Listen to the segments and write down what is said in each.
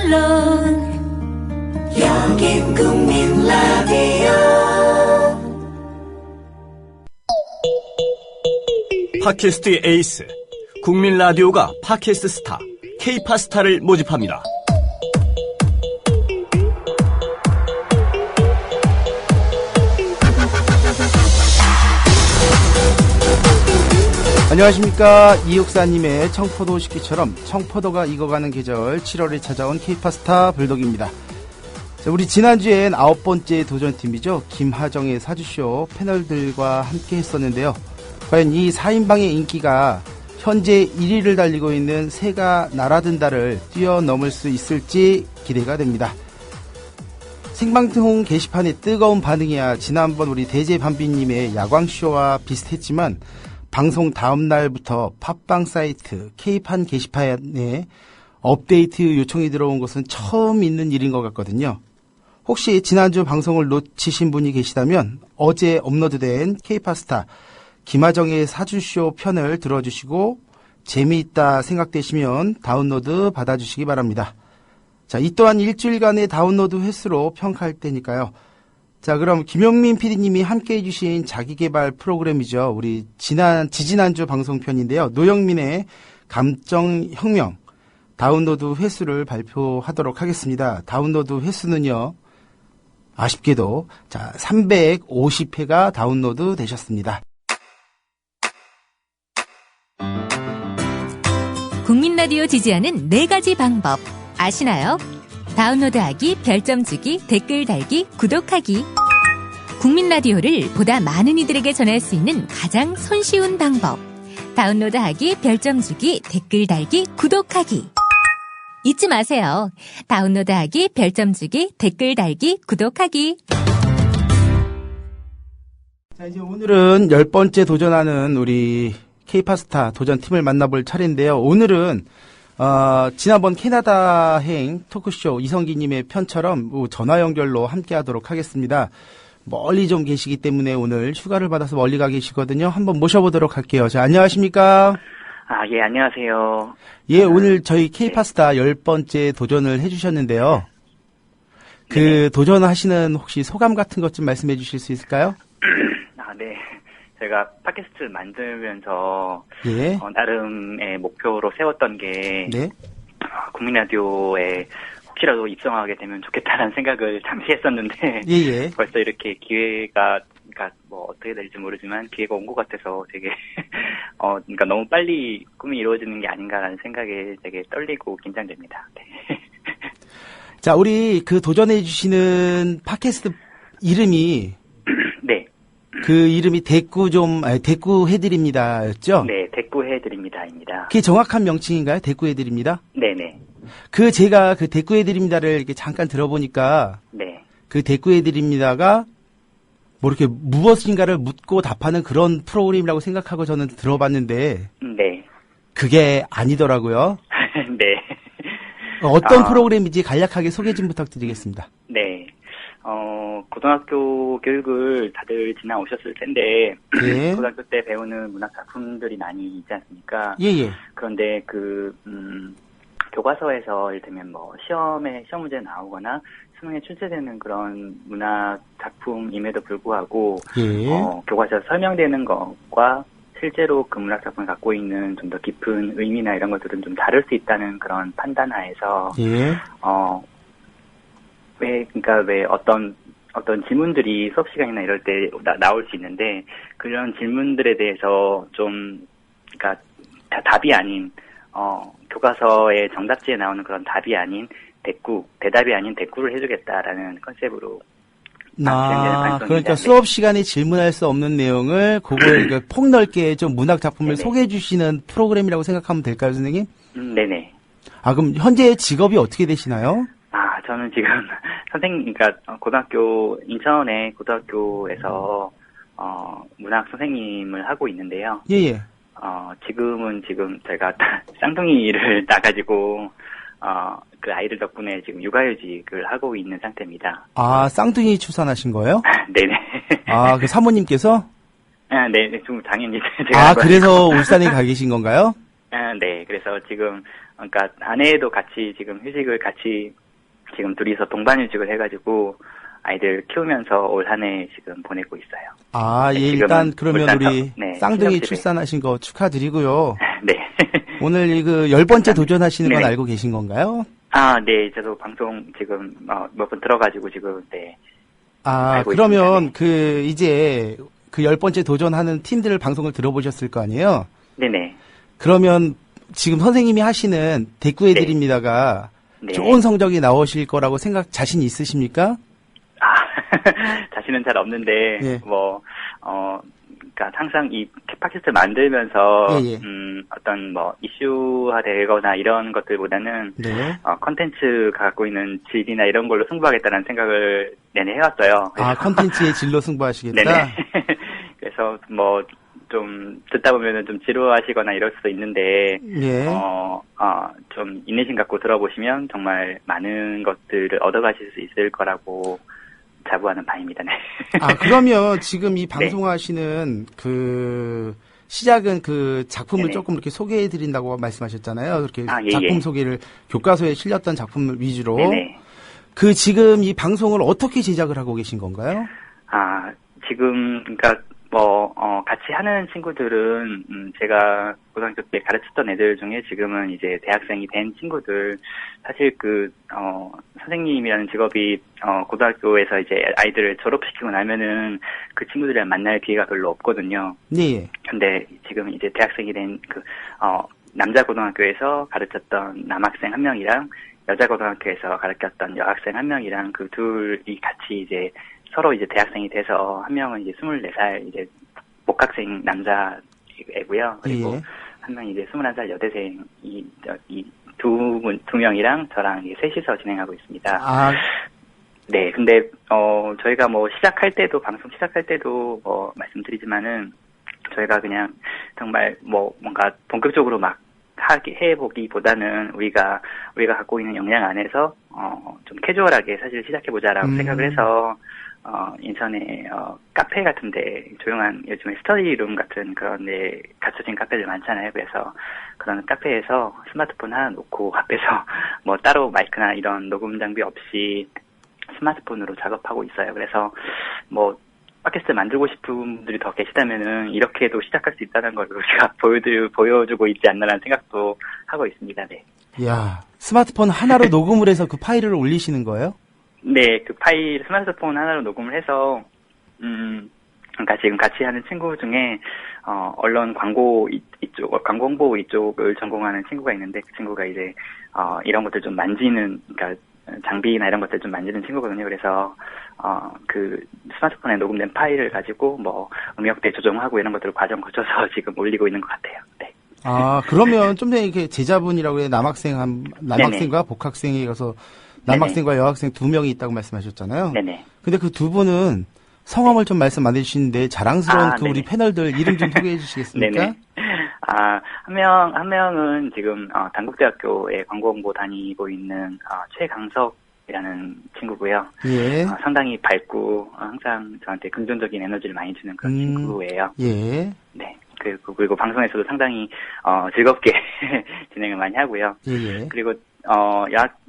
물론 여긴 국민 라디오. 팟캐스트의 에이스, 국민 라디오가 팟캐스트 스타, K-팟스타를 모집합니다. 안녕하십니까. 이육사님의 청포도 시기처럼 청포도가 익어가는 계절 7월에 찾아온 K-팟스타 불독입니다. 자, 우리 지난주엔 9번째 도전팀이죠. 김하정의 사주쇼 패널들과 함께 했었는데요. 과연 이 4인방의 인기가 현재 1위를 달리고 있는 새가 날아든다를 뛰어넘을 수 있을지 기대가 됩니다. 생방송 게시판의 뜨거운 반응이야 지난번 우리 대제반비님의 야광쇼와 비슷했지만 방송 다음 날부터 팟빵 사이트 K판 게시판에 업데이트 요청이 들어온 것은 처음 있는 일인 것 같거든요. 혹시 지난주 방송을 놓치신 분이 계시다면 어제 업로드된 K-팟스타 김하정의 사주쇼 편을 들어주시고 재미있다 생각되시면 다운로드 받아주시기 바랍니다. 자, 이 또한 일주일간의 다운로드 횟수로 평가할 테니까요. 자, 그럼 김용민 PD님이 함께 해주신 자기개발 프로그램이죠. 우리 지지난주 방송편인데요. 노영민의 감정혁명 다운로드 횟수를 발표하도록 하겠습니다. 다운로드 횟수는요, 아쉽게도 자 350회가 다운로드 되셨습니다. 국민 라디오 지지하는 4가지 방법 아시나요? 다운로드하기, 별점 주기, 댓글 달기, 구독하기. 국민 라디오를 보다 많은 이들에게 전할 수 있는 가장 손쉬운 방법. 다운로드하기, 별점 주기, 댓글 달기, 구독하기. 잊지 마세요. 다운로드하기, 별점 주기, 댓글 달기, 구독하기. 자, 이제 오늘은 10번째 도전하는 우리 K-팟스타 도전팀을 만나볼 차례인데요. 오늘은 지난번 캐나다행 토크쇼 이성기님의 편처럼 전화 연결로 함께 하도록 하겠습니다. 멀리 좀 계시기 때문에 오늘 휴가를 받아서 멀리 가 계시거든요. 한번 모셔보도록 할게요. 자, 안녕하십니까? 예, 안녕하세요. 예, 오늘 저희 K-팟스타 10번째 도전을 해주셨는데요. 그 도전하시는 혹시 소감 같은 것 좀 말씀해 주실 수 있을까요? 네. 제가 팟캐스트를 만들면서 예. 나름의 목표로 세웠던 게 네. 국민 라디오에 혹시라도 입성하게 되면 좋겠다라는 생각을 잠시 했었는데 예. 벌써 이렇게 기회가 그러니까 뭐 어떻게 될지 모르지만 기회가 온 것 같아서 되게 그러니까 너무 빨리 꿈이 이루어지는 게 아닌가라는 생각에 되게 떨리고 긴장됩니다. 네. 자, 우리 그 도전해 주시는 팟캐스트 이름이 네. 그 이름이 대꾸 해드립니다였죠? 네, 대꾸 해드립니다입니다. 그게 정확한 명칭인가요? 대꾸 해드립니다? 네네. 제가 그 대꾸 해드립니다를 이렇게 잠깐 들어보니까 네. 그 대꾸 해드립니다가 뭐 이렇게 무엇인가를 묻고 답하는 그런 프로그램이라고 생각하고 저는 들어봤는데 네. 그게 아니더라고요. 네. 어떤 프로그램인지 간략하게 소개 좀 부탁드리겠습니다. 네. 고등학교 교육을 다들 지나오셨을 텐데, 예. 고등학교 때 배우는 문학 작품들이 많이 있지 않습니까? 예. 그런데 교과서에서 이를테면 뭐 시험 문제 나오거나 수능에 출제되는 그런 문학 작품임에도 불구하고, 예. 교과서에서 설명되는 것과 실제로 그 문학 작품이 갖고 있는 좀 더 깊은 의미나 이런 것들은 좀 다를 수 있다는 그런 판단하에서, 예. 왜 어떤 질문들이 수업 시간이나 이럴 때 나올 수 있는데, 그런 질문들에 대해서 좀, 그러니까 답이 아닌, 교과서의 정답지에 나오는 그런 답이 아닌 대답이 아닌 대꾸를 해주겠다라는 컨셉으로. 그러니까 수업 시간에 질문할 수 없는 내용을 그걸 폭넓게 좀 문학 작품을 네네. 소개해 주시는 프로그램이라고 생각하면 될까요, 선생님? 네네. 그럼 현재 직업이 어떻게 되시나요? 저는 지금 그러니까 인천의 고등학교에서 문학 선생님을 하고 있는데요. 예. 지금 제가 쌍둥이를 낳아가지고 그 아이들 덕분에 지금 육아휴직을 하고 있는 상태입니다. 쌍둥이 출산하신 거예요? 네네. 그 사모님께서? 네, 좀 당연히 제가. 그래서 울산에 가 계신 건가요? 네. 그래서 지금, 그러니까 아내도 같이 지금 휴직을 같이 지금 둘이서 동반휴직을 해가지고 아이들 키우면서 올 한 해 지금 보내고 있어요. 아, 예, 네, 일단 지금은 그러면 울산 우리 네, 쌍둥이 신혼집에. 출산하신 거 축하드리고요. 네. 오늘 이 그 10번째 도전하시는 건 네네. 알고 계신 건가요? 아, 네. 저도 방송 지금 몇 번 들어가지고 지금 네. 아, 알고 그러면 있습니다. 그 이제 그 10번째 도전하는 팀들 방송을 들어보셨을 거 아니에요? 네네. 그러면 지금 선생님이 하시는 대꾸해드립니다가 네. 좋은 성적이 나오실 거라고 자신 있으십니까? 아, 자신은 잘 없는데, 예. 그러니까 항상 이 팟캐스트 만들면서, 예, 예. 어떤 이슈화 되거나 이런 것들보다는, 네. 컨텐츠가 갖고 있는 질이나 이런 걸로 승부하겠다는 생각을 내내 해왔어요. 아, 컨텐츠의 질로 승부하시겠다? 네네. 그래서 좀 듣다 보면은 좀 지루하시거나 이럴 수도 있는데, 예. 좀 인내심 갖고 들어보시면 정말 많은 것들을 얻어가실 수 있을 거라고 자부하는 바입니다. 네. 아, 그러면 지금 이 방송하시는 시작은 그 작품을 네네. 조금 이렇게 소개해드린다고 말씀하셨잖아요. 그렇게 예, 작품 예. 소개를 교과서에 실렸던 작품을 위주로. 네네. 그 지금 이 방송을 어떻게 제작을 하고 계신 건가요? 지금, 그러니까, 같이 하는 친구들은, 제가 고등학교 때 가르쳤던 애들 중에 지금은 이제 대학생이 된 친구들, 사실 선생님이라는 직업이, 고등학교에서 이제 아이들을 졸업시키고 나면은 그 친구들이랑 만날 기회가 별로 없거든요. 네. 근데 지금 이제 대학생이 된 남자 고등학교에서 가르쳤던 남학생 한 명이랑 여자 고등학교에서 가르쳤던 여학생 한 명이랑 그 둘이 같이 이제 서로 이제 대학생이 돼서 한 명은 이제 24살 이제 복학생 남자애고요. 그리고 예. 한 명이 이제 21살 여대생 이 두 명이랑 저랑 이제 셋이서 진행하고 있습니다. 아, 네, 근데 저희가 시작할 때도 방송 시작할 때도 말씀드리지만은 저희가 그냥 정말 뭔가 본격적으로 막 해보기보다는 우리가 갖고 있는 역량 안에서 좀 캐주얼하게 사실 시작해보자라고 생각을 해서 인천에 카페 같은데 조용한 요즘에 스터디룸 같은 그런 데 갖춰진 카페들 많잖아요. 그래서 그런 카페에서 스마트폰 하나 놓고 앞에서 따로 마이크나 이런 녹음 장비 없이 스마트폰으로 작업하고 있어요. 그래서 팟캐스트 만들고 싶은 분들이 더 계시다면은 이렇게도 시작할 수 있다는 걸 우리가 보여주고 있지 않나라는 생각도 하고 있습니다. 네. 야, 스마트폰 하나로 녹음을 해서 그 파일을 올리시는 거예요? 네, 그 파일 스마트폰 하나로 녹음을 해서 그러니까 지금 같이 하는 친구 중에 언론 광고 홍보 이쪽을 전공하는 친구가 있는데 그 친구가 이제 이런 것들 좀 만지는 그러니까 장비나 이런 것들 좀 만지는 친구거든요. 그래서 그 스마트폰에 녹음된 파일을 가지고 음역대 조정하고 이런 것들을 과정 거쳐서 지금 올리고 있는 것 같아요. 네. 아, 그러면 좀 전에 이렇게 제자분이라고 해 남학생과 복학생이 가서 남학생과 여학생 2명이 있다고 말씀하셨잖아요. 네네. 근데 그 두 분은 성함을 좀 말씀 안 해주시는데 자랑스러운 그 우리 네네. 패널들 이름 좀 소개해 주시겠습니까? 네네. 한 명은 지금 단국대학교에 광고 홍보 다니고 있는 최강석이라는 친구고요. 예. 상당히 밝고 항상 저한테 긍정적인 에너지를 많이 주는 그런 친구예요. 예. 네. 그리고 방송에서도 상당히 즐겁게 진행을 많이 하고요. 예. 그리고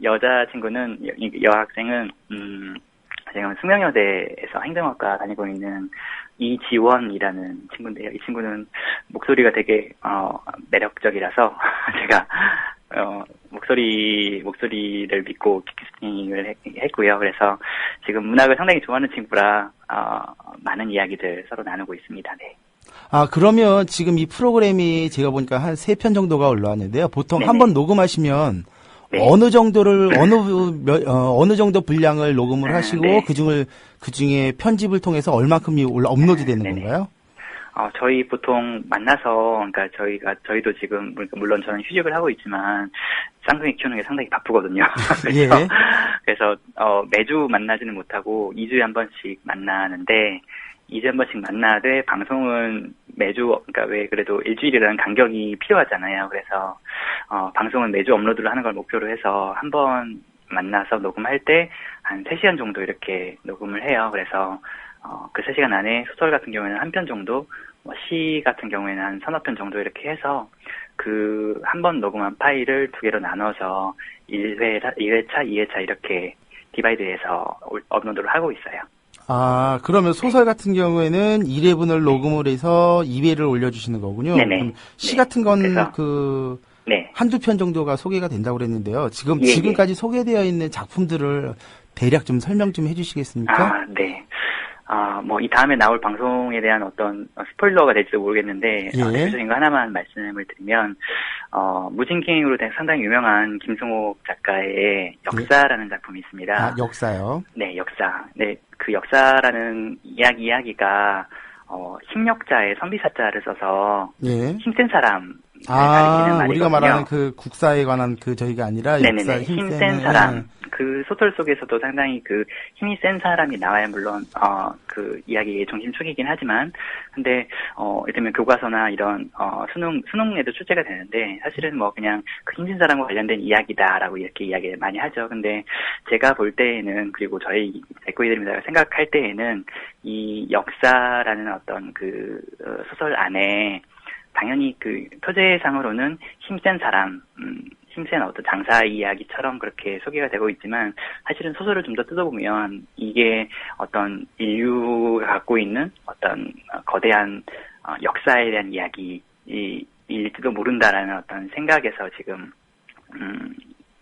여자 친구는 여학생은 지금 숙명여대에서 행정학과 다니고 있는 이지원이라는 친구인데요. 이 친구는 목소리가 되게 매력적이라서 제가 목소리를 믿고 캐스팅을 했고요. 그래서 지금 문학을 상당히 좋아하는 친구라 많은 이야기들 서로 나누고 있습니다. 네. 아, 그러면 지금 이 프로그램이 제가 보니까 한 3편 정도가 올라왔는데요. 보통 네네. 한 번 녹음하시면 네. 어느 정도 분량을 녹음을 하시고 네. 그중에 편집을 통해서 얼마큼이 업로드 되는 네네. 건가요? 저희 보통 만나서, 그러니까 저희도 지금, 물론 저는 휴직을 하고 있지만, 쌍둥이 키우는 게 상당히 바쁘거든요. 예. 그래서, 매주 만나지는 못하고, 2주에 한 번씩 만나는데, 2주에 한 번씩 만나되, 방송은 매주, 그러니까 왜 그래도 일주일이라는 간격이 필요하잖아요. 그래서, 방송은 매주 업로드를 하는 걸 목표로 해서, 한 번 만나서 녹음할 때, 한 3시간 정도 이렇게 녹음을 해요. 그래서, 그 3시간 안에 소설 같은 경우에는 한 편 정도, 시 같은 경우에는 한 서너 편 정도 이렇게 해서 그 한 번 녹음한 파일을 2개로 나눠서 1회차, 2회차 이렇게 디바이드해서 업로드를 하고 있어요. 아, 그러면 소설 같은 경우에는 1회분을 녹음을 해서 2회를 올려주시는 거군요. 네네. 시 네. 같은 건 그래서 네. 한두 편 정도가 소개가 된다고 그랬는데요. 예, 지금까지 소개되어 있는 작품들을 대략 좀 설명 좀 해주시겠습니까? 네. 이 다음에 나올 방송에 대한 어떤 스포일러가 될지도 모르겠는데, 예. 대표적인 거 하나만 말씀을 드리면, 무진킹으로 된 상당히 유명한 김승옥 작가의 역사라는 작품이 있습니다. 아, 역사요? 네, 역사. 네, 그 역사라는 이야기가, 힘력자의 선비사자를 써서, 예. 힘센 사람, 가리키는 말이거든요. 우리가 말하는 그 국사에 관한 그 저희가 아니라 역사 네네네. 힘센 사람. 그 소설 속에서도 상당히 그 힘이 센 사람이 나와야 물론 그 이야기의 중심축이긴 하지만 근데 예를 들면 교과서나 이런 수능에도 출제가 되는데 사실은 뭐 그냥 그 힘센 사람과 관련된 이야기다라고 이렇게 이야기를 많이 하죠. 근데 제가 볼 때에는 그리고 저희 백고이들입니다 생각할 때에는 이 역사라는 어떤 그 소설 안에 당연히 그 표제상으로는 힘센 사람, 힘센 어떤 장사 이야기처럼 그렇게 소개가 되고 있지만 사실은 소설을 좀 더 뜯어보면 이게 어떤 인류가 갖고 있는 어떤 거대한 역사에 대한 이야기일지도 모른다라는 어떤 생각에서 지금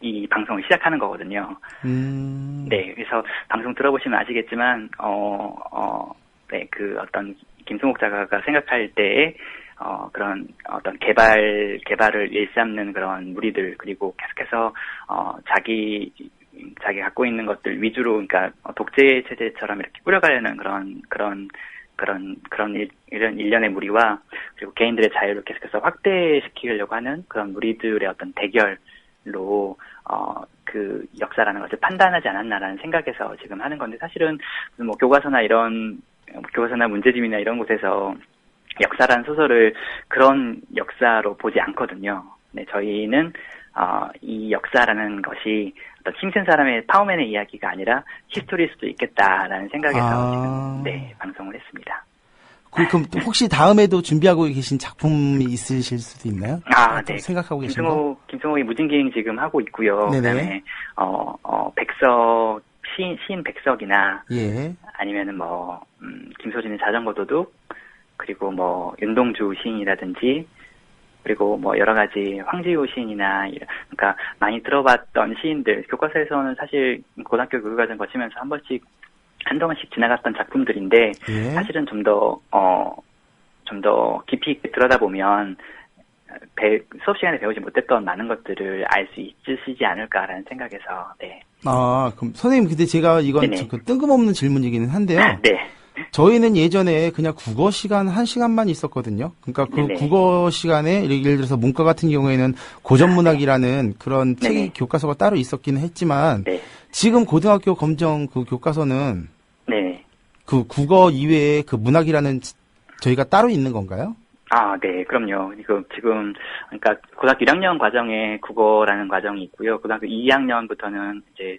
이 방송을 시작하는 거거든요. 네, 그래서 방송 들어보시면 아시겠지만 네, 그 어떤 김승옥 작가가 생각할 때에 그런 어떤 개발을 일삼는 그런 무리들, 그리고 계속해서, 자기 갖고 있는 것들 위주로, 그러니까, 독재 체제처럼 이렇게 꾸려가려는 이런 일련의 무리와, 그리고 개인들의 자유를 계속해서 확대시키려고 하는 그런 무리들의 어떤 대결로, 그 역사라는 것을 판단하지 않았나라는 생각에서 지금 하는 건데, 사실은 뭐 교과서나 문제집이나 이런 곳에서 역사라는 소설을 그런 역사로 보지 않거든요. 네, 저희는 이 역사라는 것이 어떤 힘센 사람의 파워맨의 이야기가 아니라 히스토리일 수도 있겠다라는 생각에서 지금 네, 방송을 했습니다. 그럼 혹시 다음에도 준비하고 계신 작품이 있으실 수도 있나요? 네. 생각하고 계신 거? 김승옥이 무진기행 지금 하고 있고요. 네네. 그다음에 시인 백석이나 예. 아니면은 김소진의 자전거 도둑, 그리고 윤동주 시인이라든지, 그리고 여러 가지 황지우 시인이나, 그러니까 많이 들어봤던 시인들, 교과서에서는 사실 고등학교 교육과정 거치면서 한동안씩 지나갔던 작품들인데, 예. 사실은 좀 더 깊이 있게 들여다보면, 수업 시간에 배우지 못했던 많은 것들을 알 수 있으시지 않을까라는 생각에서, 네. 그럼 선생님, 근데 제가 이건 뜬금없는 질문이기는 한데요. 네. 저희는 예전에 그냥 국어 시간 1시간만 있었거든요. 그러니까 그 네네. 국어 시간에 예를 들어서 문과 같은 경우에는 고전문학이라는 그런 책이 교과서가 따로 있었기는 했지만 네. 지금 고등학교 검정 그 교과서는 네. 그 국어 이외에 그 문학이라는 저희가 따로 있는 건가요? 네, 그럼요. 지금, 그러니까, 고등학교 1학년 과정에 국어라는 과정이 있고요. 고등학교 2학년부터는 이제,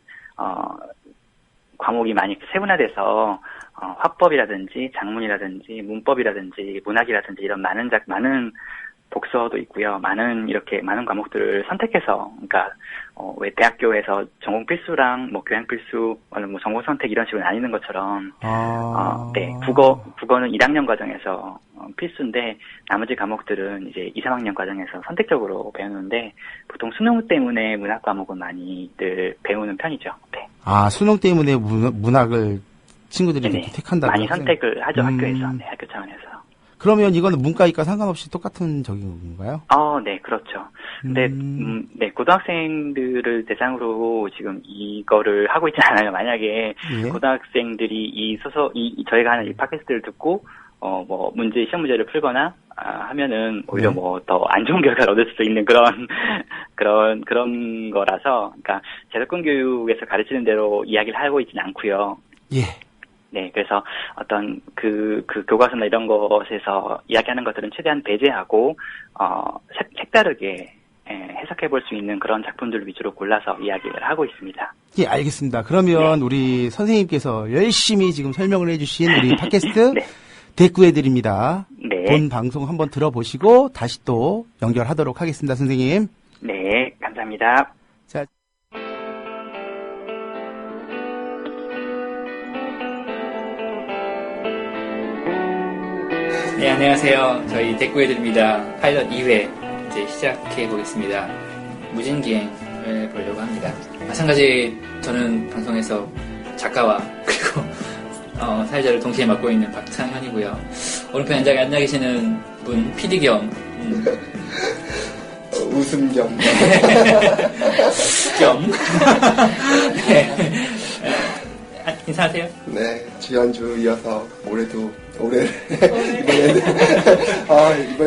과목이 많이 세분화돼서, 화법이라든지, 장문이라든지, 문법이라든지, 문학이라든지, 이런 많은 독서도 있고요. 많은 과목들을 선택해서, 그러니까, 왜 대학교에서 전공 필수랑, 교양 필수, 전공 선택 이런 식으로 나뉘는 것처럼, 네, 국어는 1학년 과정에서 필수인데, 나머지 과목들은 이제 2, 3학년 과정에서 선택적으로 배우는데, 보통 수능 때문에 문학 과목은 많이들 배우는 편이죠. 네. 수능 때문에 문학을 친구들이 네네. 이렇게 택한다고요? 많이 선택을 하죠, 학교에서. 네, 학교 차원에서. 그러면 이거는 문과, 이과 상관없이 똑같은 적인 건가요? 네, 그렇죠. 근데, 네, 고등학생들을 대상으로 지금 이거를 하고 있지 않아요. 만약에 고등학생들이 저희가 하는 이 팟캐스트를 듣고, 시험 문제를 풀거나, 하면은, 오히려 더 안 좋은 결과를 얻을 수도 있는 그런 거라서, 그러니까, 재접근 교육에서 가르치는 대로 이야기를 하고 있지는 않고요. 예. 네, 그래서 어떤 그 교과서나 이런 것에서 이야기하는 것들은 최대한 배제하고 색다르게 해석해 볼 수 있는 그런 작품들 위주로 골라서 이야기를 하고 있습니다. 예, 알겠습니다. 그러면 우리 선생님께서 열심히 지금 설명을 해주신 우리 팟캐스트 네. 대꾸해드립니다. 네. 본 방송 한번 들어보시고 다시 또 연결하도록 하겠습니다, 선생님. 네, 감사합니다. 자. 네, 안녕하세요. 저희 대꾸해드립니다. 파일럿 2회 이제 시작해 보겠습니다. 무진기행을 보려고 합니다. 마찬가지 저는 방송에서 작가와 그리고 사회자를 동시에 맡고 있는 박창현이고요. 오른편 앉아 계시는 분 PD 겸 웃음 겸. 겸 네. 인사하세요. 네, 지난주 이어서 올해는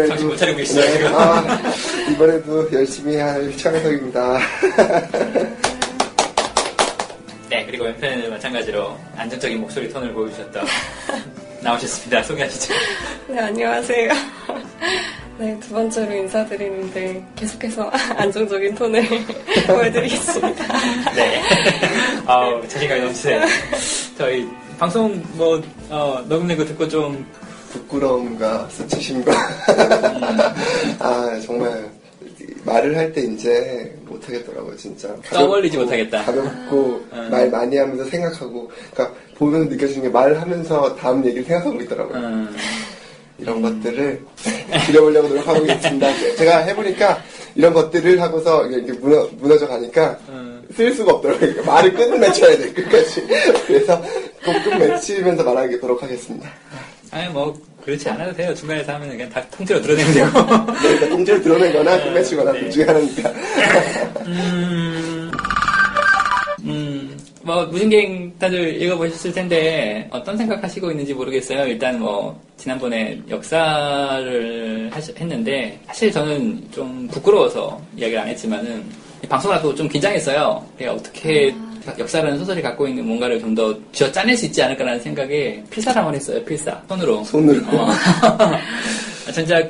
정신 못 차리고 계시죠, 지금. 이번에도 열심히 할 창석입니다. 네, 그리고 왼편에는 마찬가지로 안정적인 목소리 톤을 보여주셨다. 나오셨습니다. 소개하시죠. 네, 안녕하세요. 네, 두 번째로 인사드리는데 계속해서 안정적인 톤을 보여드리겠습니다. 네. 자신감이 넘치세요. 저희 방송 녹음된 거 듣고 좀 부끄러움과 수치심과 정말 말을 할 때 이제 못하겠더라고요, 진짜. 떠벌리지 못하겠다. 가볍고 말 많이 하면서 생각하고, 그러니까 보면서 느껴지는 게 말을 하면서 다음 얘기를 생각하고 있더라고요. 이런 것들을 줄여보려고 노력하고 있습니다. 제가 해보니까 이런 것들을 하고서 이렇게 무너져 가니까 쓸 수가 없더라고요. 말을 끝을 맺혀야 돼, 끝까지. 그래서 꼭 끝 맺히면서 말하도록 하겠습니다. 그렇지 않아도 돼요. 중간에서 하면 그냥 다 통째로 드러내면 되고. 그러니까 통째로 드러내거나 끝 맺히거나 둘 중에 하나니까. 무진갱 다들 읽어보셨을 텐데 어떤 생각하시고 있는지 모르겠어요. 일단 지난번에 역사를 했는데 사실 저는 좀 부끄러워서 이야기를 안 했지만은 방송하고 좀 긴장했어요. 내가 어떻게 역사라는 소설이 갖고 있는 뭔가를 좀 더 쥐어 짜낼 수 있지 않을까라는 생각에 필사를 한번 했어요. 필사. 손으로. 진짜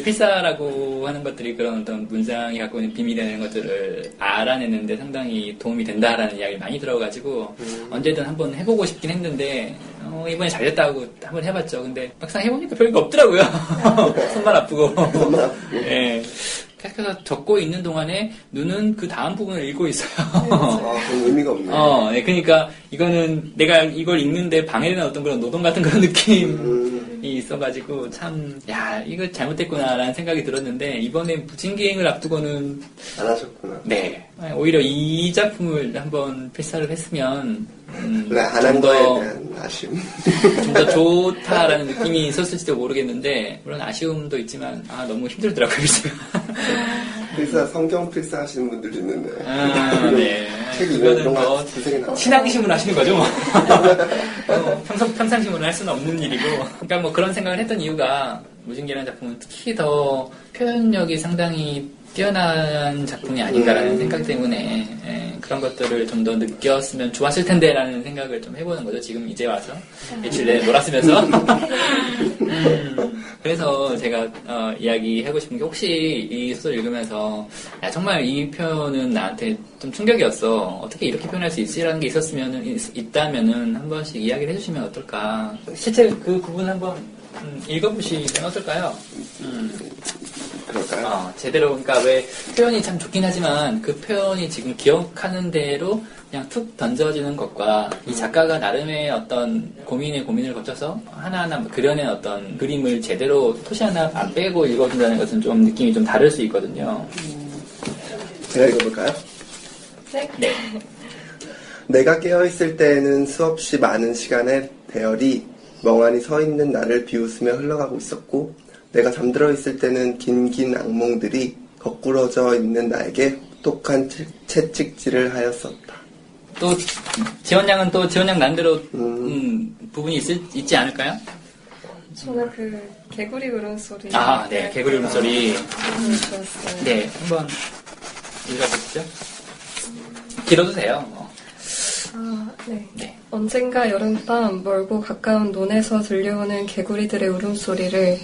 필사라고 하는 것들이 그런 어떤 문장이 갖고 있는 비밀이라는 것들을 알아내는데 상당히 도움이 된다라는 이야기를 많이 들어가지고 언제든 한번 해보고 싶긴 했는데 이번에 잘됐다고 한번 해봤죠. 근데 막상 해보니까 별거 없더라고요. 손만 아프고. 네. 그래서 적고 있는 동안에 눈은 그 다음 부분을 읽고 있어요. 그런 의미가 없네요. 네, 그러니까 이거는 내가 이걸 읽는데 방해되는 어떤 그런 노동 같은 그런 느낌이 있어가지고 참, 이거 잘못됐구나라는 생각이 들었는데 이번에 무진기행을 앞두고는 안 하셨구나. 네, 오히려 이 작품을 한번 필사를 했으면 안 한 거에 대한 아쉬움. 좀 더 좋다라는 느낌이 있었을지도 모르겠는데 물론 아쉬움도 있지만 너무 힘들더라고요. 필사, 성경 필사 하시는 분들도 있는데. 네. 책 이거는 신앙심을 하시는 거죠, 평상심으로 할 수는 없는 일이고. 그러니까 그런 생각을 했던 이유가 무진기라는 작품은 특히 더 표현력이 상당히 뛰어난 작품이 아닌가라는 생각 때문에 그런 것들을 좀 더 느꼈으면 좋았을 텐데라는 생각을 좀 해보는 거죠. 지금 이제 와서 며칠 내내 놀았으면서. 그래서 제가 이야기하고 싶은 게 혹시 이 소설 읽으면서 정말 이 표현은 나한테 좀 충격이었어. 어떻게 이렇게 표현할 수 있지라는 게 있다면은 한 번씩 이야기를 해주시면 어떨까. 실제 그 부분 한번 읽어보시면 어떨까요? 그럴까요? 제대로, 그러니까 왜 표현이 참 좋긴 하지만 그 표현이 지금 기억하는 대로 그냥 툭 던져지는 것과 이 작가가 나름의 어떤 고민을 거쳐서 하나하나 그려낸 어떤 그림을 제대로 토시 하나 안 빼고 읽어준다는 것은 좀 느낌이 좀 다를 수 있거든요. 제가 읽어볼까요? 네. 내가 깨어있을 때에는 수없이 많은 시간의 배열이 멍하니 서 있는 나를 비웃으며 흘러가고 있었고 내가 잠들어 있을 때는 긴긴 악몽들이 거꾸러져 있는 나에게 혹독한 채찍질을 하였었다. 또 지원양 나름대로 부분이 있지 않을까요? 저는 개구리 울음소리. 네, 개구리 울음소리. 좋았어요. 네, 한번 읽어보시죠. 길어도 돼요. 네. 네. 언젠가 여름밤 멀고 가까운 논에서 들려오는 개구리들의 울음소리를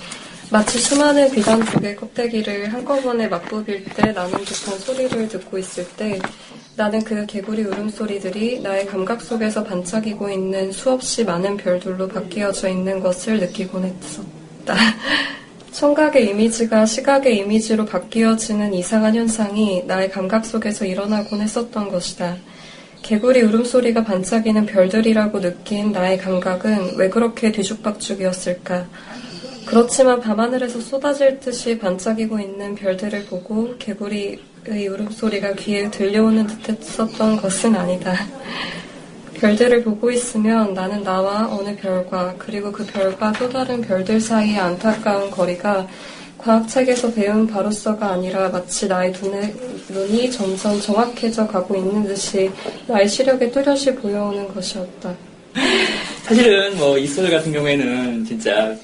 마치 수많은 비단 두 개 껍데기를 한꺼번에 맞부빌 때 나는 듯한 소리를 듣고 있을 때 나는 그 개구리 울음소리들이 나의 감각 속에서 반짝이고 있는 수없이 많은 별들로 바뀌어져 있는 것을 느끼곤 했었다. 청각의 이미지가 시각의 이미지로 바뀌어지는 이상한 현상이 나의 감각 속에서 일어나곤 했었던 것이다. 개구리 울음소리가 반짝이는 별들이라고 느낀 나의 감각은 왜 그렇게 뒤죽박죽이었을까? 그렇지만 밤하늘에서 쏟아질 듯이 반짝이고 있는 별들을 보고 개구리의 울음소리가 귀에 들려오는 듯했었던 것은 아니다. 별들을 보고 있으면 나는 나와 어느 별과 그리고 그 별과 또 다른 별들 사이의 안타까운 거리가 과학책에서 배운 바로서가 아니라 마치 나의 눈이 점점 정확해져 가고 있는 듯이 나의 시력에 뚜렷이 보여오는 것이었다. 사실은 뭐 이 소설 같은 경우에는 진짜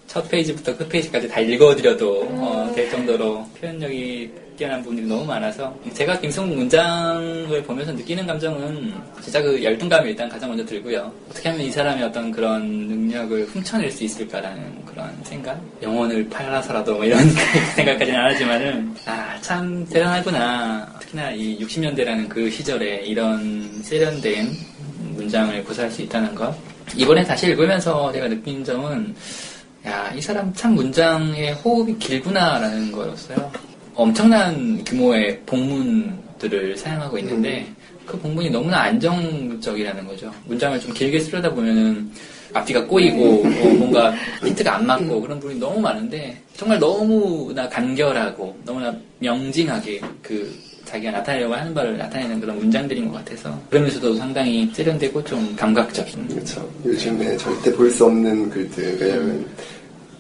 첫 페이지부터 끝 페이지까지 다 읽어드려도 될 정도로 표현력이 뛰어난 부분들이 너무 많아서 제가 김승욱 문장을 보면서 느끼는 감정은 진짜 그 열등감이 일단 가장 먼저 들고요. 어떻게 하면 이 사람의 어떤 그런 능력을 훔쳐낼 수 있을까라는 그런 생각? 영혼을 팔아서라도 뭐 이런 생각까지는 안 하지만은 참 대단하구나. 특히나 이 60년대라는 그 시절에 이런 세련된 문장을 구사할 수 있다는 것. 이번에 다시 읽으면서 제가 느낀 점은 이 사람 참 문장의 호흡이 길구나라는 거였어요. 엄청난 규모의 복문들을 사용하고 있는데 그 복문이 너무나 안정적이라는 거죠. 문장을 좀 길게 쓰려다 보면은 앞뒤가 꼬이고 뭔가 힌트가 안 맞고 그런 부분이 너무 많은데 정말 너무나 간결하고 너무나 명징하게 그 자기가 나타내려고 하는 바를 나타내는 그런 문장들인 것 같아서 그러면서도 상당히 세련되고 좀 감각적인. 그렇죠. 요즘에 절대 볼 수 없는 글들. 왜냐면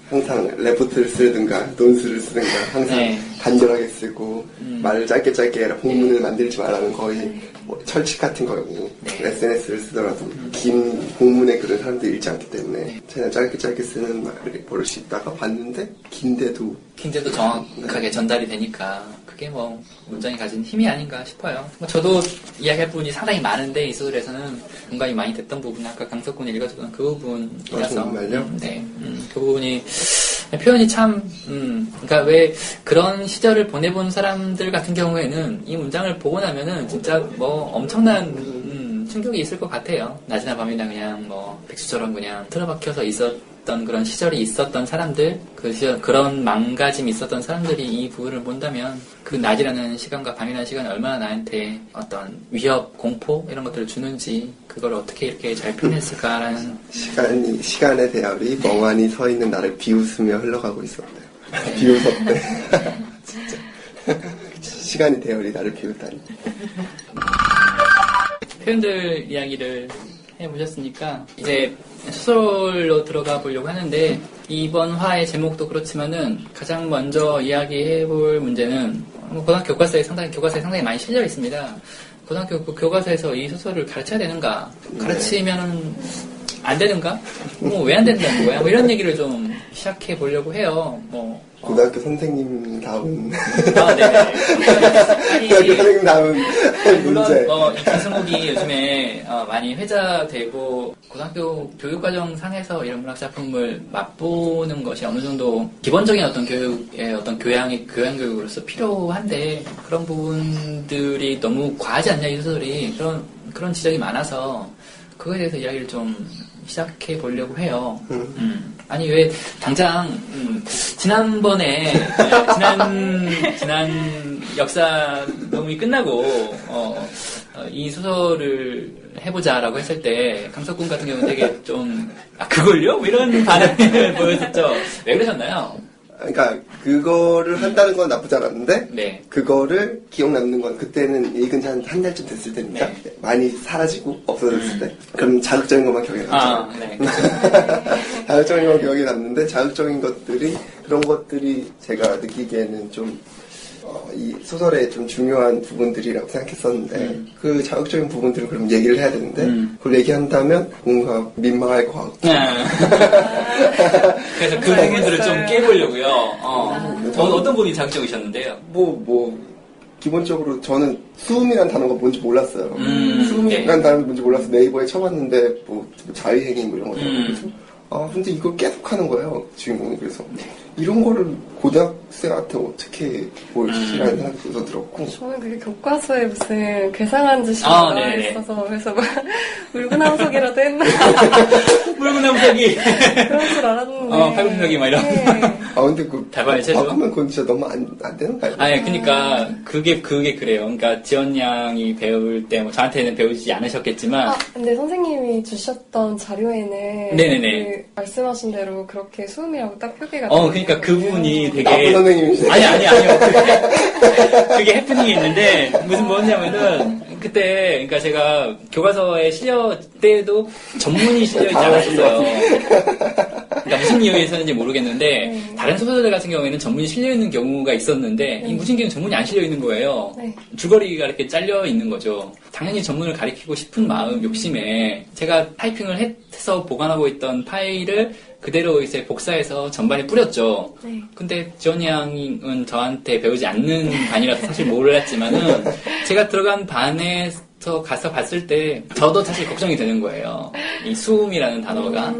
항상 레포트를 쓰든가 논술을 쓰든가 항상 간결하게 쓰고 말을 짧게 해라 본문을 만들지 말라는 거의 뭐 철칙 같은 거고 SNS를 쓰더라도 긴 본문의 글을 사람들이 읽지 않기 때문에 그냥 짧게 쓰는 말을 버릇이 있다가 봤는데 긴데도 정확하게 전달이 되니까 그게 뭐 문장이 가진 힘이 아닌가 싶어요. 저도 이야기할 부분이 상당히 많은데 이 소설에서는 공감이 많이 됐던 부분, 아까 강석군이 읽어줬던 그 부분이라서. 정말요? 네, 그 부분이 표현이 참, 그러니까 왜 그런 시절을 보내본 사람들 같은 경우에는 이 문장을 보고 나면은 진짜 뭐 엄청난 충격이 있을 것 같아요. 낮이나 밤이나 그냥 뭐 백수처럼 그냥 틀어박혀서 있었던 그런 시절이 있었던 사람들, 그 시절 그런 망가짐이 있었던 사람들이 이 부분을 본다면 그 낮이라는 시간과 밤이라는 시간이 얼마나 나한테 어떤 위협, 공포 이런 것들을 주는지 그걸 어떻게 이렇게 잘 표현했을까라는 시간의 대열이 멍하니 서 있는 나를 비웃으며 흘러가고 있었대요. 비웃었대. 진짜 시간의 대열이 나를 비웃다니. 표현들 이야기를 해보셨으니까 이제 소설로 들어가 보려고 하는데 이번 화의 제목도 그렇지만은 가장 먼저 이야기해볼 문제는 고등학교 교과서에 상당히 많이 실려 있습니다. 고등학교 교과서에서 이 소설을 가르쳐야 되는가? 가르치면은 안 되는가? 뭐 왜 안 된다는 거야? 뭐 이런 얘기를 좀 시작해 보려고 해요. 고등학교 선생님다운. 네네. 고등학교 선생님다운 문제. 물론, 이 김승욱이 요즘에 많이 회자되고, 고등학교 교육과정 상에서 이런 문학작품을 맛보는 것이 어느 정도 기본적인 어떤 교육의 어떤 교양교육으로서 필요한데, 그런 부분들이 너무 과하지 않냐, 이 소설이. 그런 지적이 많아서, 그거에 대해서 이야기를 좀 시작해 보려고 해요. 아니 왜 당장 지난번에 지난 역사 녹음이 끝나고 이 소설을 해보자라고 했을 때 강석군 같은 경우는 되게 좀 그걸요? 뭐 이런 반응을 보였었죠. 왜 그러셨나요? 그러니까 그거를 한다는 건 나쁘지 않았는데 그거를 기억 남는 건 그때는 읽은 지 한 달쯤 됐을 때니까 많이 사라지고 없어졌을 때 그럼 자극적인 것만 기억이 남죠. 자극적인 것만 기억이 남는데 자극적인 것들이 그런 것들이 제가 느끼기에는 좀 이 소설의 좀 중요한 부분들이라고 생각했었는데 그 자극적인 부분들을 그럼 얘기를 해야 되는데 그걸 얘기한다면 뭔가 민망할 것 같고 그래서 그 부분들을 좀 깨보려고요. 어떤 부분이 자극적이셨는데요? 기본적으로 저는 수음이라는 단어가 뭔지 몰랐어요. 수음이라는 단어가 뭔지 몰라서 네이버에 쳐봤는데 자의행위 이런 거 그래서 근데 이걸 계속 하는 거예요, 주인공이. 그래서 이런 거를 고등학생한테 어떻게 보여주지라는 생각이 우선 들었고. 저는 그게 교과서에 무슨 괴상한 짓이 나와 있어서, 그래서 막, 물구나무석이라도 했나. 물구나무석이. 그런 줄 알았는데. 팔굽혀펴기 막 이런. 네. 근데 달방의 체조? 바꾸면 그건 진짜 너무 안 되는 거 아니에요? 아니, 그니까, 그게 그래요. 그러니까, 지원 양이 배울 때, 뭐, 저한테는 배우지 않으셨겠지만. 근데 선생님이 주셨던 자료에는. 네네네. 말씀하신 대로 그렇게 수음이라고 딱 표기가 그러니까 그 부분이 되게 나쁜 선생님이시네. 아니요. 그게 해프닝이 있는데 무슨 뭐냐면은 그때 그러니까 제가 교과서에 실려 때도 전문이 실려 있지 않았어요. 그러니까 무슨 이유에서는지 모르겠는데 다른 소설들 같은 경우에는 전문이 실려 있는 경우가 있었는데 이 무신기는 전문이 안 실려 있는 거예요. 줄거리가 이렇게 잘려 있는 거죠. 당연히 전문을 가리키고 싶은 마음 욕심에 제가 타이핑을 해서 보관하고 있던 파일을 그대로 이제 복사해서 전반에 뿌렸죠. 근데 지원 양은 저한테 배우지 않는 반이라서 사실 몰랐지만은 제가 들어간 반에서 가서 봤을 때 저도 사실 걱정이 되는 거예요. 이 수음이라는 단어가.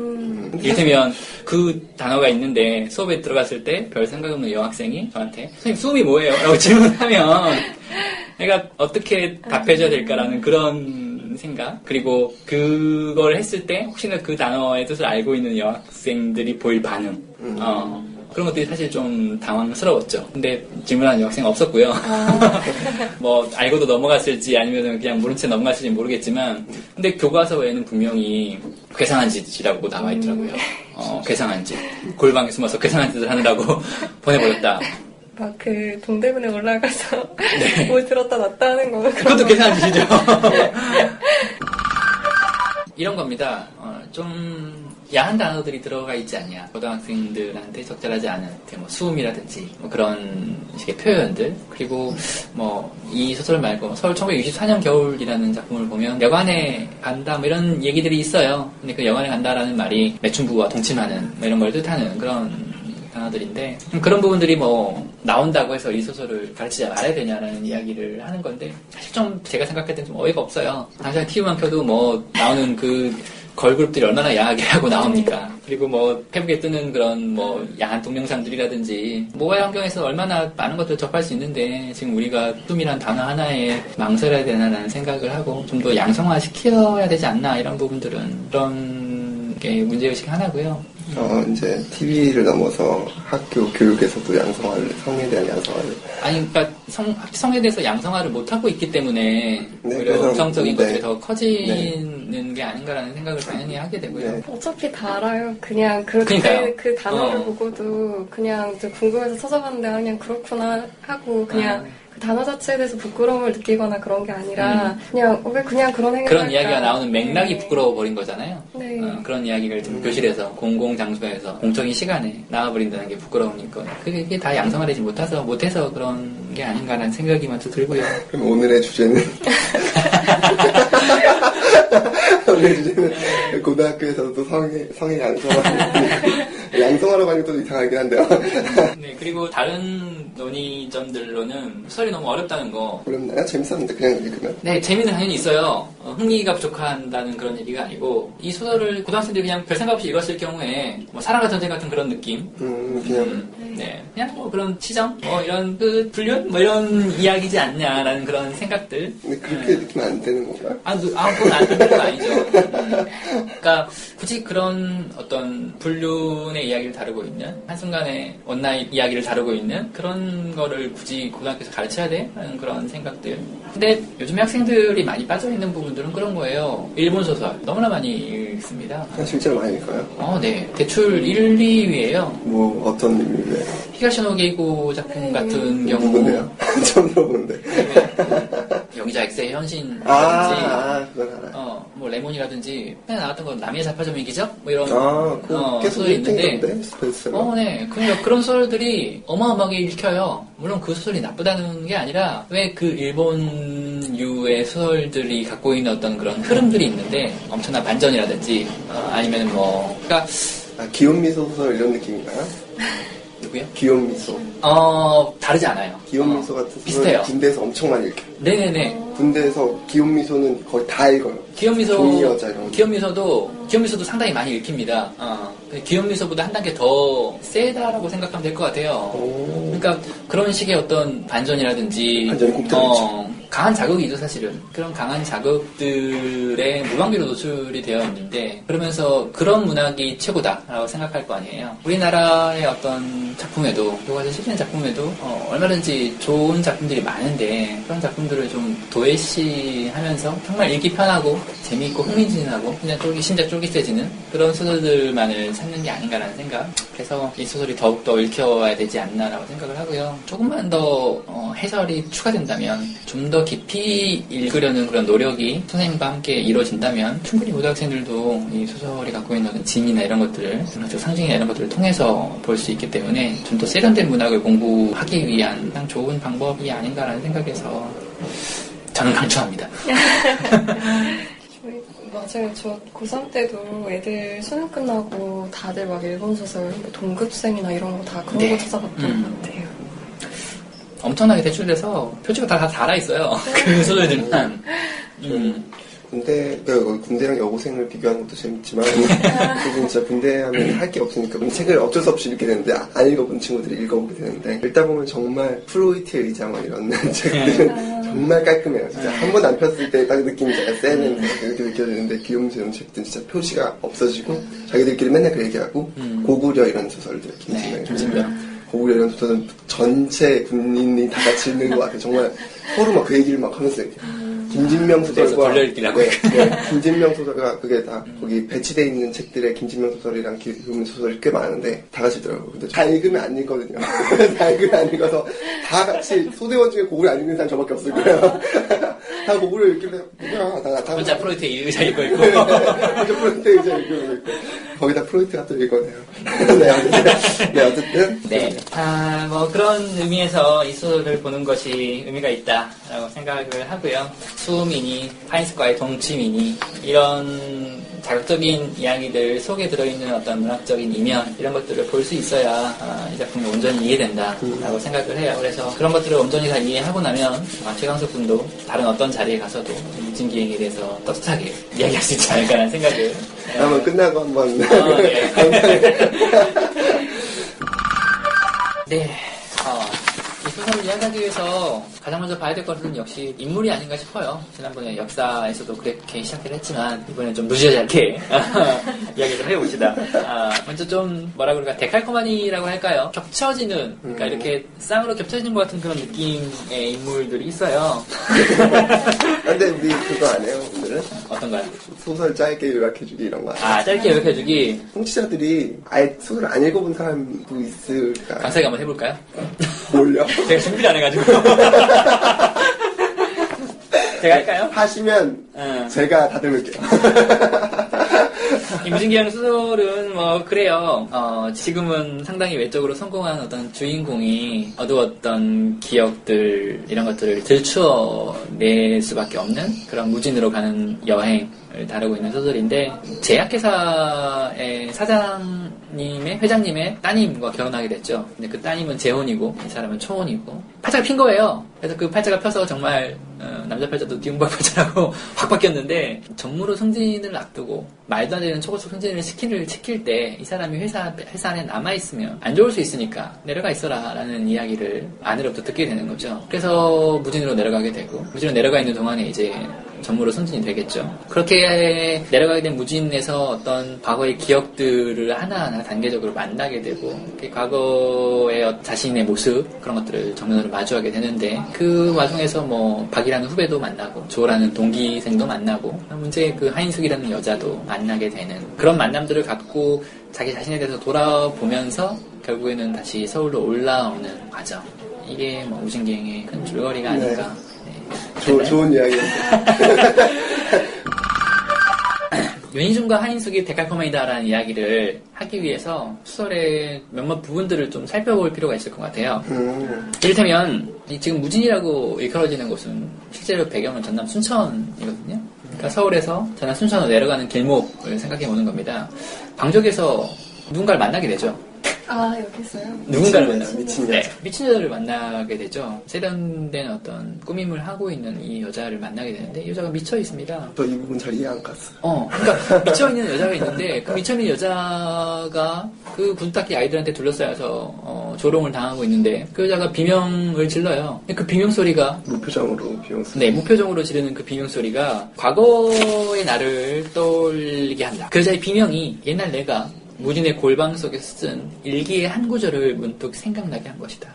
이를테면 그 단어가 있는데 수업에 들어갔을 때 별 생각 없는 여학생이 저한테 선생님 수음이 뭐예요? 라고 질문하면 내가 어떻게 답해줘야 될까라는 그런 생각. 그리고 그걸 했을 때 혹시나 그 단어의 뜻을 알고 있는 여학생들이 보일 반응. 그런 것들이 사실 좀 당황스러웠죠. 근데 질문하는 여학생은 없었고요. 뭐 알고도 넘어갔을지 아니면 그냥 모른 채 넘어갔을지 모르겠지만 근데 교과서에는 분명히 괴상한 짓이라고 나와 있더라고요. 괴상한 짓. 골방에 숨어서 괴상한 짓을 하느라고 보내버렸다. 막 그 동대문에 올라가서 뭘 들었다 놨다 하는 거. 그것도 괴상한 짓이죠. 이런 겁니다. 좀 야한 단어들이 들어가 있지 않냐. 고등학생들한테 적절하지 않은 뭐 수음이라든지 뭐 그런 식의 표현들. 그리고 뭐 이 소설 말고 서울 1964년 겨울이라는 작품을 보면 여관에 간다 뭐 이런 얘기들이 있어요. 근데 그 여관에 간다라는 말이 매춘부와 동침하는 뭐 이런 걸 뜻하는 그런 단어들인데 그런 부분들이 뭐 나온다고 해서 이 소설을 가르치지 말아야 되냐라는 이야기를 하는 건데 사실 좀 제가 생각할 땐 좀 어이가 없어요. 당장 TV만 켜도 뭐 나오는 그 걸그룹들이 얼마나 야하게 하고 나옵니까? 그리고 뭐 페북에 뜨는 그런 뭐 야한 동영상들이라든지 모바일 환경에서 얼마나 많은 것들을 접할 수 있는데 지금 우리가 수음이란 단어 하나에 망설여야 되나라는 생각을 하고 좀 더 양성화 시켜야 되지 않나 이런 부분들은 그런 게 문제의식 하나고요. 이제 TV를 넘어서 학교 교육에서도 양성화를, 성에 대한 양성화를. 아니, 그러니까 성에 대해서 양성화를 못하고 있기 때문에 오히려 음성적인 것들이 더 커지는 게 아닌가라는 생각을 당연히 하게 되고요. 어차피 다 알아요. 그냥 그 단어를 보고도 그냥 궁금해서 찾아봤는데 그냥 그렇구나 하고 그냥 그 단어 자체에 대해서 부끄러움을 느끼거나 그런 게 아니라 그냥 왜 그냥 그런 행위를 그런 이야기가 나오는 맥락이 부끄러워 버린 거잖아요. 그런 이야기를 지금 교실에서 공공장소에서 공적인 시간에 나와버린다는 게 부끄러우니까 그게 다 양성화되지 못해서 그런 게 아닌가라는 생각이 먼저 들고요. 그럼 오늘의 주제는 오늘의 주제는 고등학교에서도 성의 양성화라고 하니까 또 이상하긴 한데요. 네, 그리고 다른 논의점들로는 소설이 너무 어렵다는 거. 어렵나요? 재밌었는데 그냥 읽으면? 네, 재미는 당연히 있어요. 흥미가 부족한다는 그런 얘기가 아니고 이 소설을 고등학생들이 그냥 별 생각 없이 읽었을 경우에 뭐 사랑과 전쟁 같은 그런 느낌. 그냥 뭐 그런 치정, 뭐 이런 그 불륜, 뭐 이런 이야기지 않냐라는 그런 생각들. 근데 그렇게 느끼면 안 되는 건가요? 그건 안 되는 건 아니죠. 그러니까 굳이 그런 어떤 불륜의 이야기를 다루고 있는 한순간에 원나잇 이야기를 다루고 있는 그런 거를 굳이 고등학교에서 가르쳐야 돼? 하는 그런 생각들. 근데 요즘 학생들이 많이 빠져있는 부분들은 그런 거예요. 일본 소설 너무나 많이 읽습니다. 실제로 많이 읽어요? 네. 대출 1, 2위예요. 뭐 어떤 의미예요? 히가시노 게이고 작품 같은 경우. 누군데요? 처음 들어보는데. 영희자 X의 현신이라든지 그건 알아요. 뭐 레몬이라든지 그냥 나왔던 건 남의 자파점 얘기죠? 뭐 이런 계속 소설이 있는데 스페이스가. 그러니까 그런 소설들이 어마어마하게 읽혀요. 물론 그 소설이 나쁘다는 게 아니라 왜 그 일본유의 소설들이 갖고 있는 어떤 그런 흐름들이 있는데 엄청난 반전이라든지 아니면 뭐 그러니까 기욤미소 소설 이런 느낌인가요? 누구요? 귀염미소. 다르지 않아요. 귀염미소 같은 비슷해요. 군대에서 엄청 많이 읽혀요. 네네네. 군대에서 귀염미소는 거의 다 읽어요. 종이 여자 이런 거. 귀염미소도 상당히 많이 읽힙니다. 귀염미소보다 한 단계 더 세다라고 생각하면 될 것 같아요. 그러니까 그런 식의 어떤 반전이라든지 반전이 꼭 들어있죠. 강한 자극이죠, 사실은. 그런 강한 자극들의 무방비로 노출이 되어 있는데, 그러면서 그런 문학이 최고다라고 생각할 거 아니에요. 우리나라의 어떤 작품에도, 교과서 실현 작품에도, 얼마든지 좋은 작품들이 많은데, 그런 작품들을 좀 도외시하면서 정말 읽기 편하고, 재미있고, 흥미진진하고, 그냥 심장 쫄깃해지는 그런 소설들만을 찾는 게 아닌가라는 생각. 그래서 이 소설이 더욱더 읽혀야 되지 않나라고 생각을 하고요. 조금만 더 해설이 추가된다면, 좀 더 깊이 읽으려는 그런 노력이 선생님과 함께 이루어진다면 충분히 고등학생들도 이 소설이 갖고 있는 어떤 진이나 이런 것들을, 문학적 상징이나 이런 것들을 통해서 볼 수 있기 때문에 좀 더 세련된 문학을 공부하기 위한 가장 좋은 방법이 아닌가라는 생각에서 저는 강추합니다. 맞아요. 저 고3 때도 애들 수능 끝나고 다들 막 일본 소설, 뭐 동급생이나 이런 거 다 그런 거 찾아봤던 것 같아요. 엄청나게 대출돼서 표지가 다 달아있어요. 그 소설들만. 군대랑 여고생을 비교하는 것도 재밌지만, 진짜 군대 하면 할 게 없으니까 책을 어쩔 수 없이 읽게 되는데, 안 읽어본 친구들이 읽어보게 되는데, 읽다 보면 정말 프로이트의 의장원 이런 책들은 정말 깔끔해요. 진짜 한 번 안 폈을 때 딱 느낌이 제가 세는 이렇게 느껴지는데, 귀염미소 이런 책들은 진짜 표시가 없어지고, 자기들끼리 맨날 그 얘기하고, 고구려 이런 소설들, 김진명. 고구려 이런 소설은 전체 군인이 다 같이 읽는 것 같아요. 정말 서로 막 그 얘기를 막 하면서 이렇게. 김진명 소설과 김진명 소설가 그게 다 거기 배치되어 있는 책들에 김진명 소설이랑 귀염미소 소설이 꽤 많은데 다 같이 있더라고요. 근데 다 읽으면 안 읽거든요. 다 읽으면 안 읽어서 다 같이 소대원 중에 고구려 안 읽는 사람 저밖에 없을 거예요. 다 고구려 읽길래 뭐야 다 혼자 프로이트의 의자 읽고 있고 혼자 프로이트의 의자 읽고 있고 거기다 프로이트가 또 읽거든요. 네, 어쨌든 네. 뭐 그런 의미에서 이 소설을 보는 것이 의미가 있다라고 생각을 하고요. 수음이니 파인스과의 동침이니 이런 자극적인 이야기들 속에 들어있는 어떤 문학적인 이면 이런 것들을 볼 수 있어야 이 작품이 온전히 이해된다라고 생각을 해요. 그래서 그런 것들을 온전히 다 이해하고 나면 최강석 군도 다른 어떤 자리에 가서도 무진기행에 대해서 떳떳하게 이야기할 수 있지 않을까라는 생각을 한번 끝나고 한번 네. 네. 이 소설을 이야기하기 위해서 가장 먼저 봐야 될 것은 역시 인물이 아닌가 싶어요. 지난번에 역사에서도 그렇게 시작을 했지만 이번엔 좀 루저지않게 이야기를 해봅시다. 먼저 좀 뭐라 그럴까 데칼코마니라고 할까요? 겹쳐지는 그러니까 이렇게 쌍으로 겹쳐지는 것 같은 그런 느낌의 인물들이 있어요. 근데 우리 그거 안 해요 오늘은? 어떤가요? 소설 짧게 요약해주기 이런 거. 짧게 요약해주기. 청취자들이 아예 소설 안 읽어본 사람도 있을까? 강사가 한번 해볼까요? 뭘요? 제가 준비를 안 해가지고. 제가 할까요? 하시면 제가 다듬을게요. 이 무진기행 소설은 뭐 그래요. 지금은 상당히 외적으로 성공한 어떤 주인공이 어두웠던 기억들 이런 것들을 들추어낼 수밖에 없는 그런 무진으로 가는 여행을 다루고 있는 소설인데 제약회사의 회장님의 따님과 결혼하게 됐죠. 근데 그 따님은 재혼이고 이 사람은 초혼이고 팔자가 핀 거예요. 그래서 그 팔자가 펴서 정말 남자 팔자도 띠용박 팔자라고 확 바뀌었는데 정무로 승진을 앞두고 말도 안 되는 초고속 승진을 시킬 때 이 사람이 회사 안에 남아있으면 안 좋을 수 있으니까 내려가 있어라 라는 이야기를 아내로부터 듣게 되는 거죠. 그래서 무진으로 내려가게 되고 무진으로 내려가 있는 동안에 이제 전무로 승진이 되겠죠. 그렇게 내려가게 된 무진에서 어떤 과거의 기억들을 하나하나 단계적으로 만나게 되고 과거의 자신의 모습 그런 것들을 정면으로 마주하게 되는데 그 와중에서 뭐 박이라는 후배도 만나고 조라는 동기생도 만나고 문제 그 하인숙이라는 여자도 만나게 되는 그런 만남들을 갖고 자기 자신에 대해서 돌아보면서 결국에는 다시 서울로 올라오는 과정. 이게 뭐 무진기행의 큰 줄거리가 아닌가. 좋은 이야기였어요. 윤희준과 하인숙이 데칼코마니다라는 이야기를 하기 위해서 소설의 몇몇 부분들을 좀 살펴볼 필요가 있을 것 같아요. 이를테면 지금 무진이라고 일컬어지는 곳은 실제로 배경은 전남 순천이거든요. 그러니까 서울에서 전남 순천으로 내려가는 길목을 생각해 보는 겁니다. 방적에서 누군가를 만나게 되죠. 아, 여기 있어요? 누군가를 만나요. 미친 여자. 네, 미친 여자를 만나게 되죠. 세련된 어떤 꾸밈을 하고 있는 이 여자를 만나게 되는데 이 여자가 미쳐 있습니다. 저 이 부분 잘 이해 안 갔어. 그러니까 미쳐 있는 여자가 있는데 그 미쳐 있는 여자가 그 분탁기 아이들한테 둘러싸여서 조롱을 당하고 있는데 그 여자가 비명을 질러요. 그 비명 소리가 무표정으로 비용 쓰. 네, 무표정으로 지르는 그 비명 소리가 과거의 나를 떠올리게 한다. 그 여자의 비명이 옛날 내가 무진의 골방 속에서 쓴 일기의 한 구절을 문득 생각나게 한 것이다.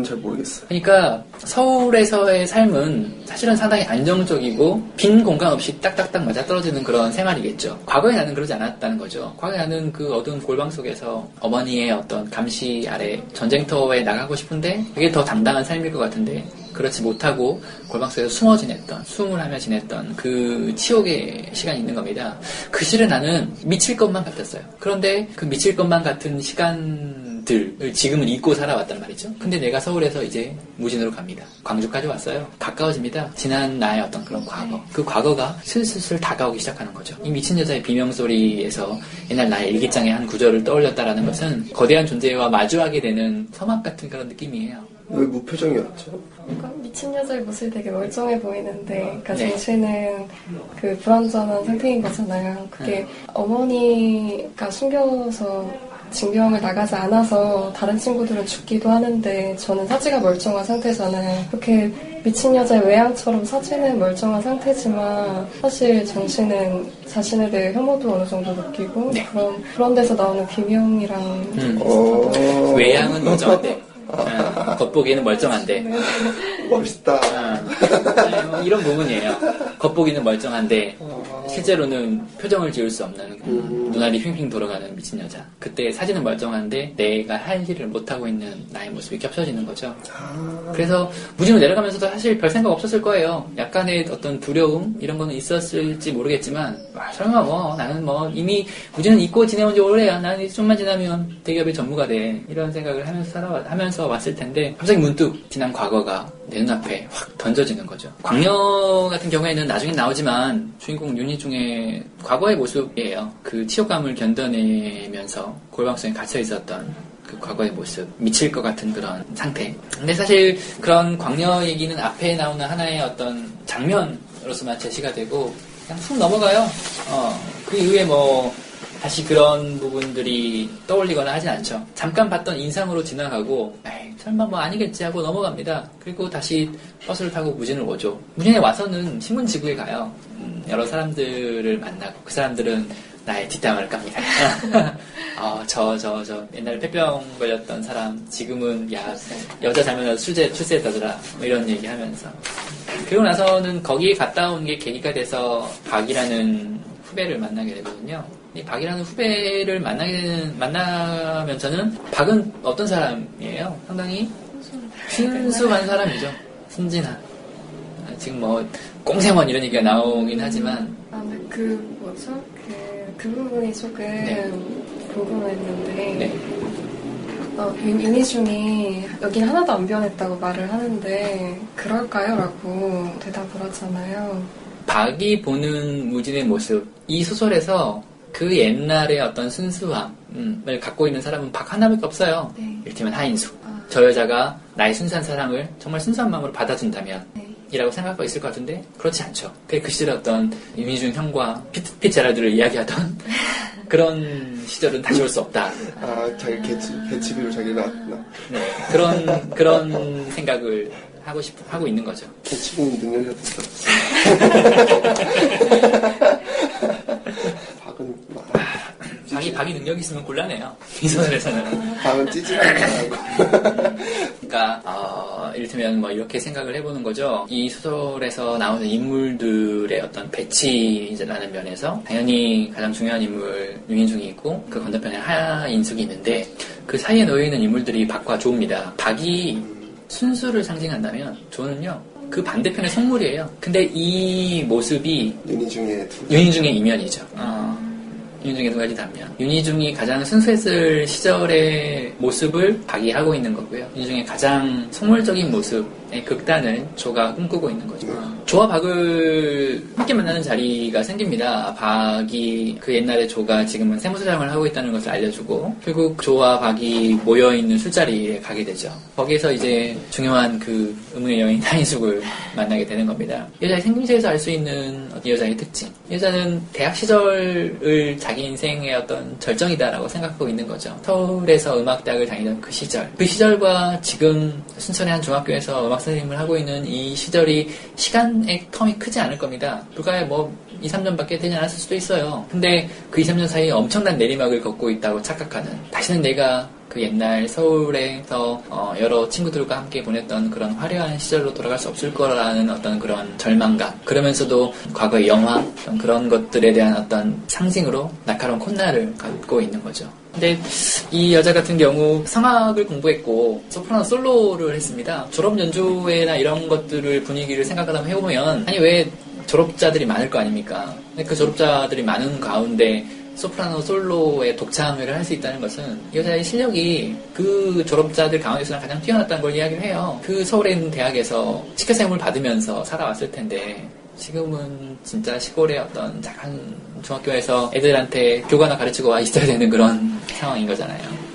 잘 모르겠어요. 그러니까 서울에서의 삶은 사실은 상당히 안정적이고 빈 공간 없이 딱딱딱 맞아떨어지는 그런 생활이겠죠. 과거에 나는 그러지 않았다는 거죠. 과거에 나는 그 어두운 골방 속에서 어머니의 어떤 감시 아래 전쟁터에 나가고 싶은데 그게 더 당당한 삶일 것 같은데 그렇지 못하고 골방 속에서 숨을 하며 지냈던 그 치욕의 시간이 있는 겁니다. 그 시를 나는 미칠 것만 같았어요. 그런데 그 미칠 것만 같은 시간들을 지금은 잊고 살아왔단 말이죠. 근데 내가 서울에서 이제 무진으로 갑니다. 광주까지 왔어요. 가까워집니다. 지난 나의 어떤 그런 과거. 그 과거가 슬슬 다가오기 시작하는 거죠. 이 미친 여자의 비명소리에서 옛날 나의 일기장의 한 구절을 떠올렸다라는 것은 거대한 존재와 마주하게 되는 서막 같은 그런 느낌이에요. 왜 무표정이었죠? 그러니까 미친 여자의 모습이 되게 멀쩡해 보이는데, 그러니까 네. 정신은 그 불완전한 상태인 거잖아요. 그게 어머니가 숨겨서 징병을 나가지 않아서 다른 친구들은 죽기도 하는데 저는 사지가 멀쩡한 상태잖아요. 그렇게 미친 여자의 외양처럼 사지는 멀쩡한 상태지만 사실 정신은 자신에 대해 혐오도 어느 정도 느끼고 네. 그런 데서 나오는 비명이랑 좀 비슷하다. 외양은 멀쩡한데 겉보기에는 멀쩡한데 멋있다. 이런 부분이에요. 겉보기는 멀쩡한데 실제로는 표정을 지을 수 없는 눈알이 휘핑 돌아가는 미친 여자. 그때 사진은 멀쩡한데 내가 할 일을 못하고 있는 나의 모습이 겹쳐지는 거죠. 그래서 무진으로 내려가면서도 사실 별 생각 없었을 거예요. 약간의 어떤 두려움 이런 거는 있었을지 모르겠지만 설마 나는 이미 무진은 잊고 지내온 지 오래야. 나는 이제 좀만 지나면 대기업의 전무가 돼. 이런 생각을 하면서 왔을 텐데 갑자기 문득 지난 과거가 내 눈앞에 확 던져지는 거죠. 광녀 같은 경우에는 나중에 나오지만 주인공 윤희중의 과거의 모습이에요. 그 치욕감을 견뎌내면서 골방 속에 갇혀 있었던 그 과거의 모습, 미칠 것 같은 그런 상태. 근데 사실 그런 광녀 얘기는 앞에 나오는 하나의 어떤 장면으로서만 제시가 되고 그냥 훅 넘어가요. 그 이후에 다시 그런 부분들이 떠올리거나 하진 않죠. 잠깐 봤던 인상으로 지나가고 설마 아니겠지 하고 넘어갑니다. 그리고 다시 버스를 타고 무진을 오죠. 무진에 와서는 신문지구에 가요. 여러 사람들을 만나고 그 사람들은 나의 뒷담화를 깝니다. 저 옛날에 폐병 걸렸던 사람 지금은 여자 잘못해서 출세했다더라 이런 얘기하면서 그리고 나서는 거기에 갔다 온 게 계기가 돼서 박이라는 후배를 만나게 되거든요. 이 박이라는 후배를 만나면서는 박은 어떤 사람이에요? 상당히 순수한 사람이죠. 순진한. 지금 꽁생원 이런 얘기가 나오긴 하지만 그 부분이 조금 궁금했는데 네. 윤희중이 여긴 하나도 안 변했다고 말을 하는데 그럴까요? 라고 대답을 하잖아요. 박이 보는 무진의 모습 이 소설에서 그 옛날의 어떤 순수함을 갖고 있는 사람은 박 하나밖에 없어요. 네. 이를테면 하인수. 저 여자가 나의 순수한 사랑을 정말 순수한 마음으로 받아준다면 이라고 생각하고 있을 것 같은데 그렇지 않죠. 그 시절에 어떤 윤희중 형과 피트제랄드를 이야기하던 그런 시절은 다시 올 수 없다. 자기 개치비로 자기 나왔구나. 네, 그런 생각을 하고 있는 거죠. 개치비는 능력이었어. 박이 능력이 있으면 곤란해요. 이 소설에서는. 박은 찌질하고. 그러니까 이를테면 이렇게 생각을 해보는 거죠. 이 소설에서 나오는 인물들의 어떤 배치라는 면에서 당연히 가장 중요한 인물 윤희중이 있고 그 건너편에 하인숙이 있는데 그 사이에 놓여있는 인물들이 박과 조입니다. 박이 순수를 상징한다면 조는요 그 반대편의 속물이에요. 근데 이 모습이 윤희중의 이면이죠. 윤희중의 두 가지 단면. 윤희중이 가장 순수했을 시절의 모습을 박이 하고 있는 거고요. 윤희중의 가장 속물적인 모습, 극단을 조가 꿈꾸고 있는 거죠. 조와 박을 함께 만나는 자리가 생깁니다. 박이 그 옛날에 조가 지금은 세무사장을 하고 있다는 것을 알려주고 결국 조와 박이 모여있는 술자리에 가게 되죠. 거기에서 이제 중요한 그 의문의 여인 하인숙을 만나게 되는 겁니다. 이 여자의 생김새에서 알 수 있는 이 여자의 특징. 이 여자는 대학 시절을 자기 인생의 어떤 절정이다라고 생각하고 있는 거죠. 서울에서 음악대학을 다니던 그 시절. 그 시절과 지금 순천의 한 중학교에서 음악 선생님을 하고 있는 이 시절이 시간의 텀이 크지 않을 겁니다. 불과해 2, 3년밖에 되지 않았을 수도 있어요. 근데 그 2, 3년 사이에 엄청난 내리막을 걷고 있다고 착각하는, 다시는 내가 그 옛날 서울에서 여러 친구들과 함께 보냈던 그런 화려한 시절로 돌아갈 수 없을 거라는 어떤 그런 절망감, 그러면서도 과거의 영화 그런 것들에 대한 어떤 상징으로 날카로운 콧날을 갖고 있는 거죠. 근데 이 여자 같은 경우 성악을 공부했고 소프라노 솔로를 했습니다. 졸업 연주회나 이런 것들을 분위기를 생각하다 해보면 아니 왜 졸업자들이 많을 거 아닙니까? 근데 그 졸업자들이 많은 가운데 소프라노 솔로의 독창회를 할 수 있다는 것은 이 여자의 실력이 그 졸업자들 가운데서는 가장 뛰어났다는 걸 이야기를 해요. 그 서울에 있는 대학에서 치켜세움을 받으면서 살아왔을 텐데 지금은 진짜 시골의 어떤 작은 중학교에서 애들한테 교과나 가르치고 와 있어야 되는 그런 상황인 거잖아요.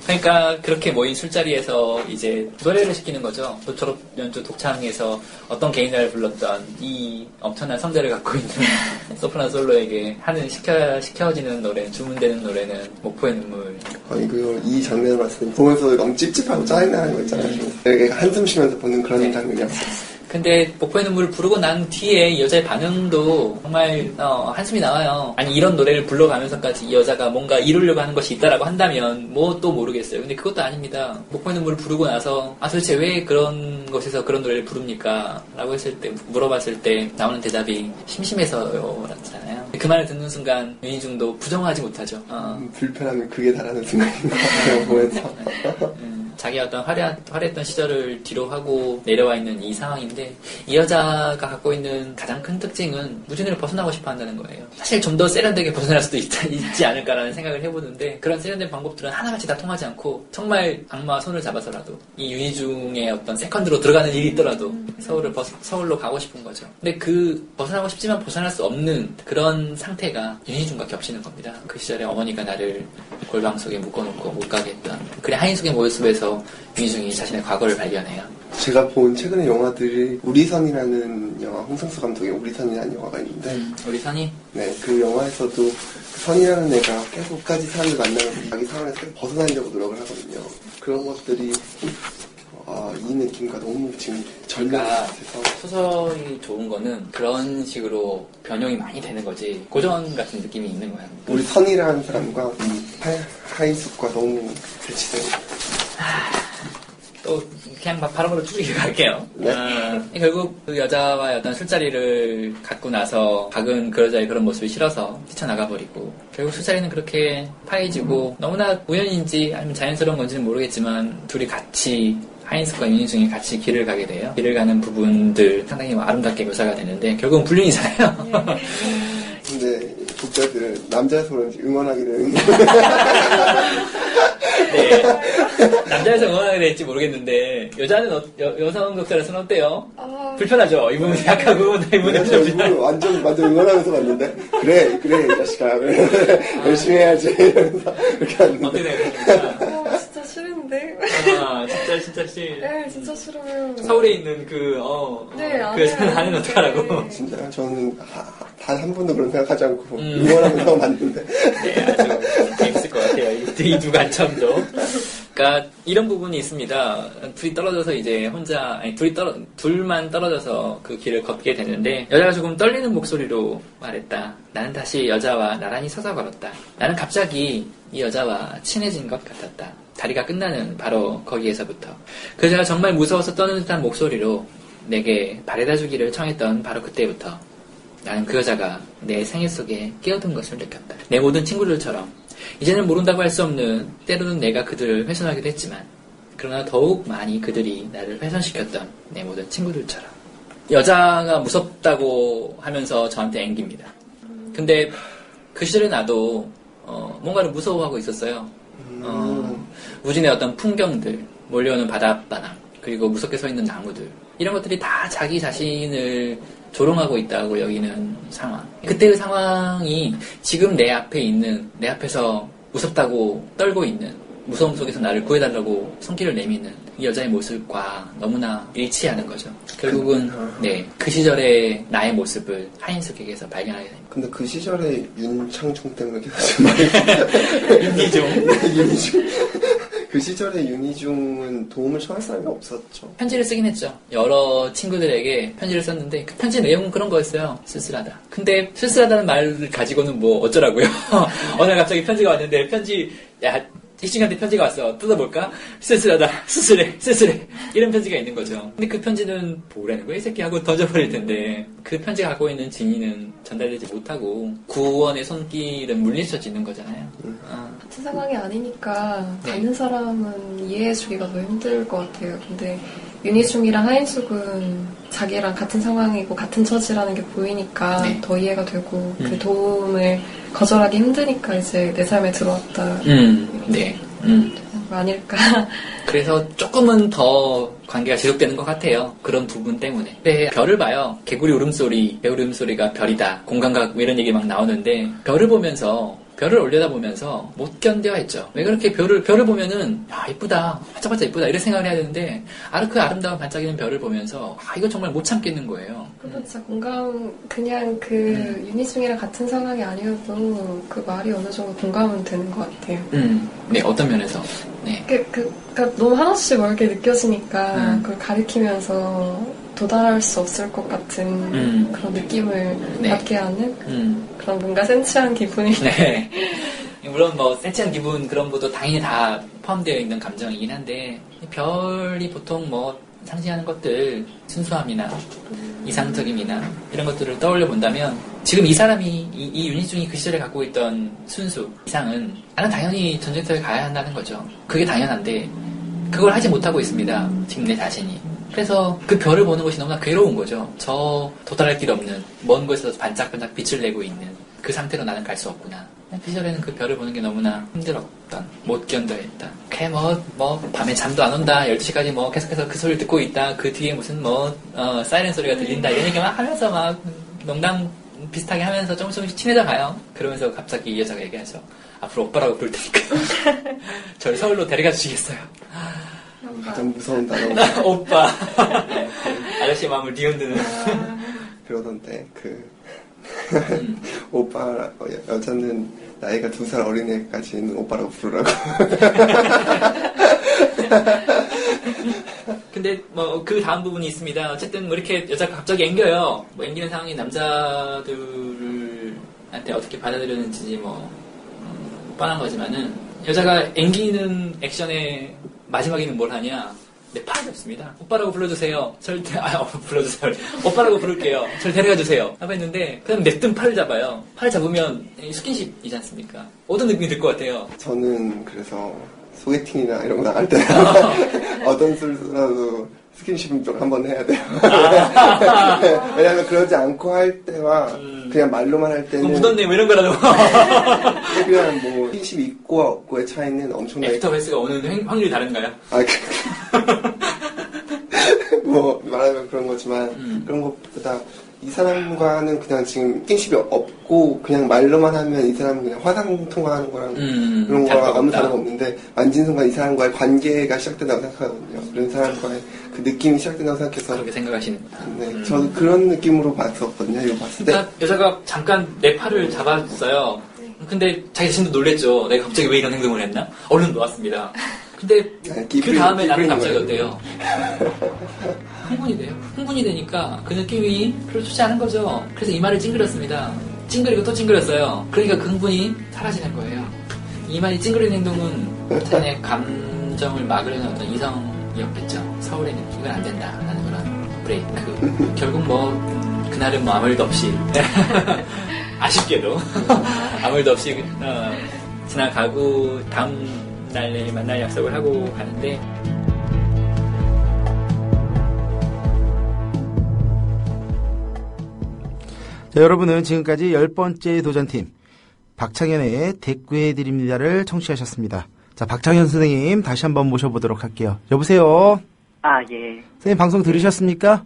그러니까 그렇게 모인 술자리에서 이제 노래를 시키는 거죠. 졸업 연주 독창에서 어떤 개인을 불렀던 이 엄청난 성대를 갖고 있는 소프라노 솔로에게 시켜지는 노래, 주문되는 노래는 목포의 눈물. 아니 이 장면을 봤을 때 보면서 너무 찝찝하고 짜증나는 거 있잖아요. 되게 한숨 쉬면서 보는 그런 장면이었어요. 근데 목포의 눈물을 부르고 난 뒤에 이 여자의 반응도 정말 한숨이 나와요. 아니 이런 노래를 불러가면서까지 이 여자가 뭔가 이루려고 하는 것이 있다라고 한다면 뭐 또 모르겠어요. 근데 그것도 아닙니다. 목포의 눈물을 부르고 나서 도대체 왜 그런 곳에서 그런 노래를 부릅니까? 라고 물어봤을 때 나오는 대답이 심심해서요 라잖아요. 그 말을 듣는 순간 윤희중도 부정하지 못하죠. 불편함이 극에 달하는 순간인 것 같아요. 보면서. 자기 어떤 화려했던 시절을 뒤로 하고 내려와 있는 이 상황인데 이 여자가 갖고 있는 가장 큰 특징은 무진으를 벗어나고 싶어 한다는 거예요. 사실 좀 더 세련되게 벗어날 수도 있지 않을까라는 생각을 해보는데 그런 세련된 방법들은 하나같이 다 통하지 않고 정말 악마와 손을 잡아서라도 이 윤희중의 어떤 세컨드로 들어가는 일이 있더라도 서울로 가고 싶은 거죠. 근데 그 벗어나고 싶지만 벗어날 수 없는 그런 상태가 윤희중과 겹치는 겁니다. 그 시절에 어머니가 나를 골방 속에 묶어놓고 못 가게 했던 그래 하인숙의 모습에서 윤희중이 자신의 과거를 발견해요. 제가 본 최근의 영화들이 우리선이라는 영화, 홍상수 감독의 우리선이라는 영화가 있는데 우리선이? 네, 그 영화에서도 그 선이라는 애가 계속 끝까지 사람을 만나면서 자기 상황에서 계속 벗어나려고 노력을 하거든요. 그런 것들이 이 느낌과 너무 지금 절묘한 것 같아서. 소설이 좋은 거는 그런 식으로 변형이 많이 되는 거지 고전 같은 느낌이 있는 거야. 우리 선이라는 사람과 하인숙과 너무 대치되고 또 그냥 바로바로 추리고 갈게요. 네. 결국 그 여자와의 어떤 술자리를 갖고 나서 박은 그 여자의 그런 모습이 싫어서 뛰쳐나가버리고 결국 술자리는 그렇게 파해지고 너무나 우연인지 아니면 자연스러운 건지는 모르겠지만 둘이 같이 하인숙과 윤희중이 같이 길을 가게 돼요. 길을 가는 부분들 상당히 아름답게 묘사가 되는데 결국은 불륜이잖아요. 근데 독자들은 남자여서 그런지 응원하게 되는 네. 남자에서 응원하게 될지 모르겠는데 여자는 여성 독자로서는 어때요? 불편하죠? 이 부분이 약간 이분은 완전 응원하면서 봤는데 그래 이 자식아 열심히 해야지 이러면서 그렇게 하는데 어떻게 생각하십니까? 진짜 싫은데? 진짜 싫. 네, 진짜 싫어요. 서울에 있는 네, 그 여자는 하는 어떡하라고. 진짜 저는 단 한 번도 그런 생각하지 않고 응원하면서 봤는데. 네, 아주 재밌을 것 같아요. 이 두 관점도. 그러니까 이런 부분이 있습니다. 둘이 떨어져서 이제 둘만 떨어져서 그 길을 걷게 되는데 여자가 조금 떨리는 목소리로 말했다. 나는 다시 여자와 나란히 서서 걸었다. 나는 갑자기 이 여자와 친해진 것 같았다. 다리가 끝나는 바로 거기에서부터 그 여자가 정말 무서워서 떠는 듯한 목소리로 내게 바래다주기를 청했던 바로 그때부터 나는 그 여자가 내 생애 속에 끼어든 것을 느꼈다. 내 모든 친구들처럼 이제는 모른다고 할 수 없는 때로는 내가 그들을 훼손하기도 했지만 그러나 더욱 많이 그들이 나를 훼손시켰던 내 모든 친구들처럼 여자가 무섭다고 하면서 저한테 앵깁니다. 근데 그 시절에 나도 뭔가를 무서워하고 있었어요. 우진의 어떤 풍경들, 몰려오는 바닷바람, 그리고 무섭게 서 있는 나무들 이런 것들이 다 자기 자신을 조롱하고 있다고 여기는 상황. 그때의 상황이 지금 내 앞에서 무섭다고 떨고 있는 무서움 속에서 나를 구해달라고 손길을 내미는 이 여자의 모습과 너무나 일치하는 거죠. 결국은 그 시절의 나의 모습을 하인숙에게서 발견하게 됩니다. 근데 그 시절에 윤창중 때문에 계속 윤희중. 그 시절에 윤희중은 도움을 청할 사람이 없었죠. 편지를 쓰긴 했죠. 여러 친구들에게 편지를 썼는데 그 편지 내용은 그런 거였어요. 쓸쓸하다. 근데 쓸쓸하다는 말을 가지고는 뭐 어쩌라고요. 어느 날 갑자기 편지가 왔는데 희중한테 편지가 왔어. 뜯어볼까? 쓸쓸하다. 쓸쓸해. 이런 편지가 있는 거죠. 근데 그 편지는 뭐라는 거야? 이 새끼 하고 던져버릴 텐데 그 편지가 갖고 있는 진위는 전달되지 못하고 구원의 손길은 물리쳐지는 거잖아요. 같은 상황이 아니니까 받는 사람은 이해해주기가 더 힘들 것 같아요. 근데 윤희중이랑 하인숙은 자기랑 같은 상황이고 같은 처지라는 게 보이니까 더 이해가 되고 그 도움을 거절하기 힘드니까 이제 내 삶에 들어왔다. 아닐까. 그래서 조금은 더 관계가 지속되는 것 같아요. 그런 부분 때문에. 근데 별을 봐요. 개구리 울음소리가 별이다. 공감각 이런 얘기 막 나오는데 별을 올려다보면서 못 견뎌 했죠. 왜 그렇게 별을 보면은 이쁘다. 반짝반짝 이쁘다. 이런 생각을 해야 되는데 그 아름다운 반짝이는 별을 보면서 이거 정말 못 참겠는 거예요. 그거 진짜 그냥 윤희중이랑 같은 상황이 아니어도 그 말이 어느 정도 공감은 되는 것 같아요. 네, 어떤 면에서? 네. 그러니까 너무 하나씩 멀게 느껴지니까 그걸 가리키면서 도달할 수 없을 것 같은 그런 느낌을 받게 하는 그런 뭔가 센치한 기분이. 네. 물론 센치한 기분 그런 것도 당연히 다 포함되어 있는 감정이긴 한데 별이 보통 상징하는 것들 순수함이나 이상적임이나 이런 것들을 떠올려 본다면 지금 이 사람이 이 윤희중이 그 시절에 갖고 있던 순수 이상은 나는 당연히 전쟁터에 가야 한다는 거죠. 그게 당연한데 그걸 하지 못하고 있습니다. 지금 내 자신이. 그래서 그 별을 보는 것이 너무나 괴로운 거죠. 저 도달할 길 없는 먼 곳에서 반짝반짝 빛을 내고 있는 그 상태로 나는 갈 수 없구나. 그 시절에는 그 별을 보는 게 너무나 힘들었던, 못 견뎌했던. 밤에 잠도 안 온다. 12시까지 계속해서 그 소리를 듣고 있다. 그 뒤에 무슨 사이렌 소리가 들린다. 이런 얘기 막 하면서 막 농담 비슷하게 하면서 조금씩 친해져 가요. 그러면서 갑자기 이 여자가 얘기하죠. 앞으로 오빠라고 부를 테니까 저를 서울로 데려가 주시겠어요. 가장 무서운 단어가 오빠. 아저씨 마음을 뒤흔드는. 그러던데 오빠 여자는 나이가 2살 어린애까지는 오빠라고 부르라고. 근데 그 다음 부분이 있습니다. 어쨌든 이렇게 여자가 갑자기 앵겨요. 앵기는 상황이 남자들한테 어떻게 받아들였는지 뻔한 거지만은 여자가 앵기는 액션의 마지막에는 뭘 하냐? 내 팔을 잡습니다. 오빠라고 불러주세요. 불러주세요. 오빠라고 부를게요. 저를 데려가주세요. 하고 했는데, 그다음 냅둔 팔을 잡아요. 팔을 잡으면 스킨십이지 않습니까? 어떤 느낌이 들 것 같아요? 저는 그래서 소개팅이나 이런 거 나갈 때 어떤 술라도 스킨십은 좀 한번 해야 돼요. 왜냐하면 그러지 않고 할 때와 그냥 말로만 할 때는 묻었네 이런 거라도 그냥 스킨십 있고 없고의 차이는 엄청나게 애프터 웨스가 오는 확률이 다른가요? 말하면 그런 거지만 그런 것보다 이 사람과는 그냥 지금 스킨십이 없고 그냥 말로만 하면 이 사람은 그냥 화상 통화하는 거랑 그런 거랑 아무 다름 없는데 만진 순간 이 사람과의 관계가 시작된다고 생각하거든요. 그런 사람과의 그 느낌이 시작된다고 생각해서 그렇게 생각하시는구나. 네, 저도 그런 느낌으로 봤었거든요. 이거 봤을 때. 그러니까 여자가 잠깐 내 팔을 잡았어요. 근데 자기 자신도 놀랬죠. 내가 갑자기 왜 이런 행동을 했나? 얼른 놓았습니다. 근데 그 다음에 나는 갑자기 어때요? 흥분이 돼요. 흥분이 되니까 그 느낌이 별로 좋지 않은 거죠. 그래서 이마를 찡그렸습니다. 찡그리고 또 찡그렸어요. 그러니까 그 흥분이 사라지는 거예요. 이마에 찡그리는 행동은 자신의 감정을 막으려는 어떤 이성이었겠죠. 서울의 느낌. 이건 안 된다. 라는 그런 브레이크. 결국 그날은 아무 일도 없이 아쉽게도 아무 일도 없이 지나가고 다음 날에 만날 약속을 하고 가는데 자, 여러분은 지금까지 10번째 도전팀 박창현의 대꾸해드립니다를 청취하셨습니다. 자, 박창현 선생님 다시 한번 모셔보도록 할게요. 여보세요? 아, 예. 선생님 방송 들으셨습니까?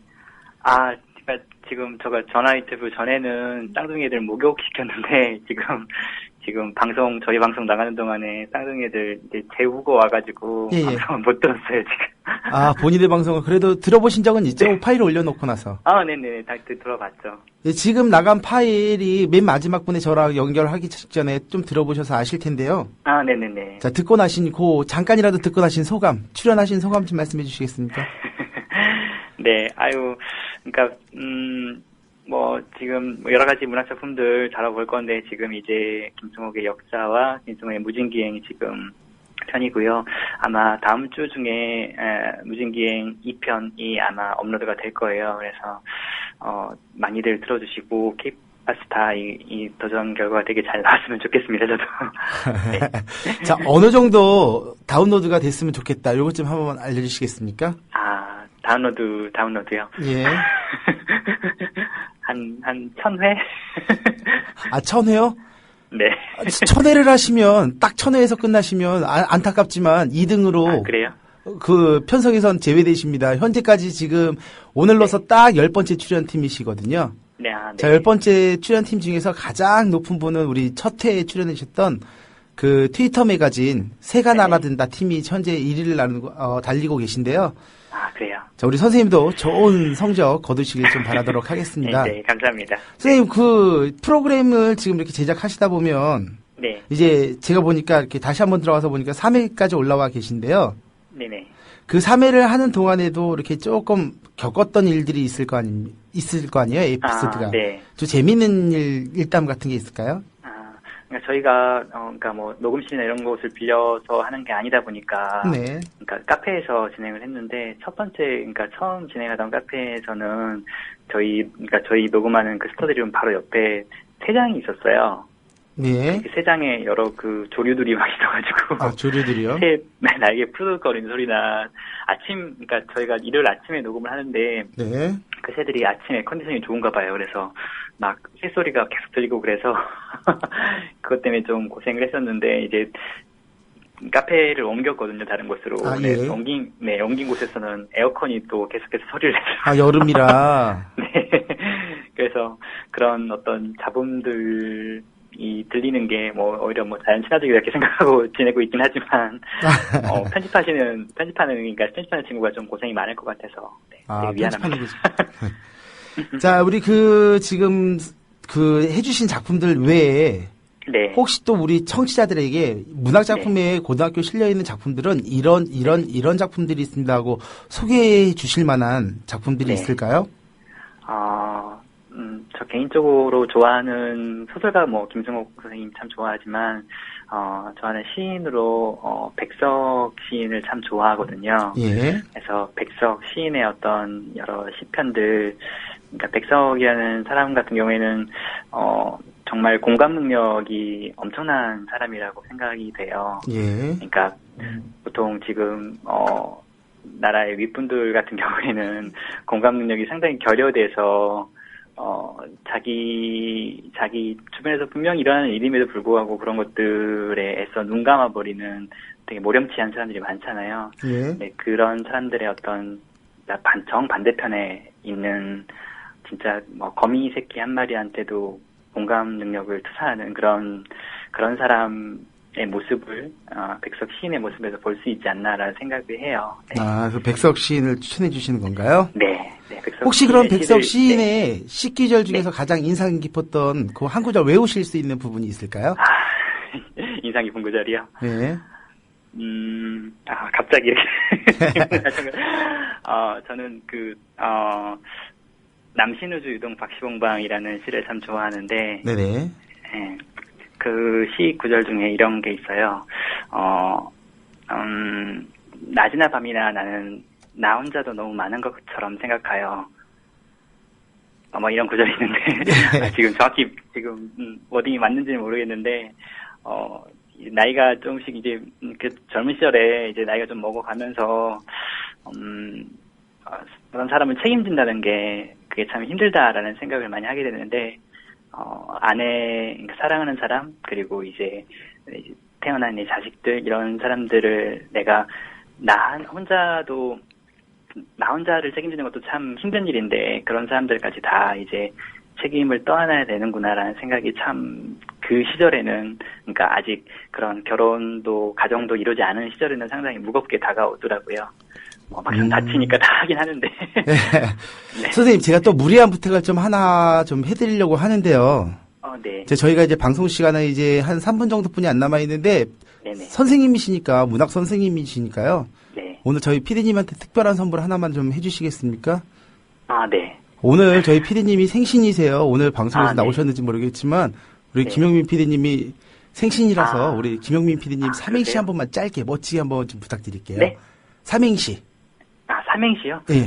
아, 그러니까 지금 저가 전화 인터뷰 전에는 쌍둥이들 목욕시켰는데, 지금 저희 방송 나가는 동안에 쌍둥이들 이제 재우고 와가지고, 예. 방송을 못 들었어요, 지금. 아, 본인의 방송을 그래도 들어보신 적은 있죠? 파일을 올려놓고 나서. 아, 네네. 다 들어봤죠. 예, 지금 나간 파일이 맨 마지막 분에 저랑 연결하기 직전에 좀 들어보셔서 아실 텐데요. 아, 네네네. 자, 듣고 나신, 잠깐이라도 듣고 나신 소감, 출연하신 소감 좀 말씀해 주시겠습니까? 네, 그러니까, 지금 여러 가지 문학 작품들 다뤄볼 건데, 지금 이제 김승옥의 역사와 김승옥의 무진기행이 지금 편이고요. 아마 다음 주 중에 무진기행 2편이 아마 업로드가 될 거예요. 그래서 많이들 들어주시고 K파스타 이 도전 결과가 되게 잘 나왔으면 좋겠습니다. 저도. 네. 자, 어느 정도 다운로드가 됐으면 좋겠다. 요것 좀 한번 알려주시겠습니까? 아, 다운로드요? 예. 한 1000회? 아, 1000회요? 네. 1000회를 하시면, 딱 1000회에서 끝나시면, 안타깝지만 2등으로. 아, 그래요? 그 편성에선 제외되십니다. 현재까지 지금 오늘로서 딱 10번째 출연팀이시거든요. 네, 네. 자, 10번째 출연팀 중에서 가장 높은 분은 우리 첫 회에 출연하셨던 그 트위터 매거진 새가 날아든다 팀이 현재 1위를 달리고 계신데요. 아, 그래요? 자, 우리 선생님도 좋은 성적 거두시길 좀 바라도록 하겠습니다. 네, 감사합니다. 선생님, 그 프로그램을 지금 이렇게 제작하시다 보면 네. 이제 제가 보니까 이렇게 다시 한번 들어가서 보니까 3회까지 올라와 계신데요. 네네. 그 3회를 하는 동안에도 이렇게 조금 겪었던 일들이 있을 거 아니에요, 에피소드가. 아, 네. 좀 재밌는 일담 같은 게 있을까요? 그러니까 저희가 그러니까 녹음실이나 이런 곳을 빌려서 하는 게 아니다 보니까, 네. 그러니까 카페에서 진행을 했는데 그러니까 처음 진행하던 카페에서는 저희 녹음하는 그 스터디룸 바로 옆에 세장이 있었어요. 네. 그 세장에 여러 그 조류들이 막 있어가지고. 아, 조류들이요? 새 날개 푸르륵거리는 소리나 그러니까 저희가 일요일 아침에 녹음을 하는데, 네. 그 새들이 아침에 컨디션이 좋은가 봐요. 그래서 막 새소리가 계속 들리고 그래서 그것 때문에 좀 고생을 했었는데, 이제 카페를 옮겼거든요, 다른 곳으로. 아, 예. 옮긴 곳에서는 에어컨이 또 계속해서 소리를 내서. 아, 여름이라. 네. 그래서 그런 어떤 잡음들이 들리는 게 오히려 자연 친화적이다 이렇게 생각하고 지내고 있긴 하지만, 편집하는 친구가 좀 고생이 많을 것 같아서, 네, 되게 미안합니다. 자, 우리 지금 해주신 작품들 외에, 네. 혹시 또 우리 청취자들에게 문학 작품에 네. 고등학교 실려 있는 작품들은 이런 작품들이 있습니다 하고 소개해 주실 만한 작품들이 네. 있을까요? 저 개인적으로 좋아하는 소설가 김승옥 선생님 참 좋아하지만, 좋아하는 시인으로, 백석 시인을 참 좋아하거든요. 예. 그래서 백석 시인의 어떤 여러 시편들, 그러니까 백석이라는 사람 같은 경우에는, 정말 공감 능력이 엄청난 사람이라고 생각이 돼요. 예. 그러니까, 보통 지금, 나라의 윗분들 같은 경우에는 공감 능력이 상당히 결여돼서, 자기 주변에서 분명히 일어나는 일임에도 불구하고 그런 것들에 애써 눈 감아버리는 되게 모렴치한 사람들이 많잖아요. 예. 네, 그런 사람들의 어떤 정반대편에 있는 진짜 거미 새끼 한 마리한테도 공감 능력을 투사하는 그런 사람의 모습을 백석 시인의 모습에서 볼 수 있지 않나라는 생각을 해요. 네. 아, 그 백석 시인을 추천해 주시는 건가요? 네. 백석 혹시 그럼 백석 시를, 시인의 시귀절 중에서 가장 인상 깊었던 그 한 구절 외우실 수 있는 부분이 있을까요? 인상 깊은 구절이요? 네. 갑자기 이렇게. 저는 남신우주 유동 박시봉방이라는 시를 참 좋아하는데, 네네. 네, 그 시 구절 중에 이런 게 있어요. 낮이나 밤이나 나는 나 혼자도 너무 많은 것처럼 생각하여. 이런 구절이 있는데, 지금 정확히 워딩이 맞는지는 모르겠는데, 나이가 조금씩 이제, 젊은 시절에 이제 나이가 좀 먹어가면서, 그런 사람을 책임진다는 게 그게 참 힘들다라는 생각을 많이 하게 되는데, 사랑하는 사람, 그리고 이제 태어난 내 자식들, 이런 사람들을 내가 나 혼자도 나 혼자를 책임지는 것도 참 힘든 일인데 그런 사람들까지 다 이제 책임을 떠안아야 되는구나라는 생각이 참 그 시절에는 그러니까 아직 그런 결혼도 가정도 이루지 않은 시절에는 상당히 무겁게 다가오더라고요. 막상 다치니까 다 하긴 하는데. 네. 네. 선생님, 제가 또 무리한 부탁을 좀 하나 좀 해드리려고 하는데요. 네. 저희가 이제 방송 시간은 이제 한 3분 정도뿐이 안 남아 있는데 네네. 선생님이시니까 문학 선생님이시니까요. 네. 오늘 저희 PD님한테 특별한 선물 하나만 좀 해주시겠습니까? 네. 오늘 저희 PD님이 생신이세요. 오늘 방송에서 네. 나오셨는지 모르겠지만 우리 네. 김영민 PD님이 생신이라서 우리 김영민 PD님 삼행시 그러세요? 한 번만 짧게 멋지게 한번 좀 부탁드릴게요. 네. 삼행시. 삼행시요? 네.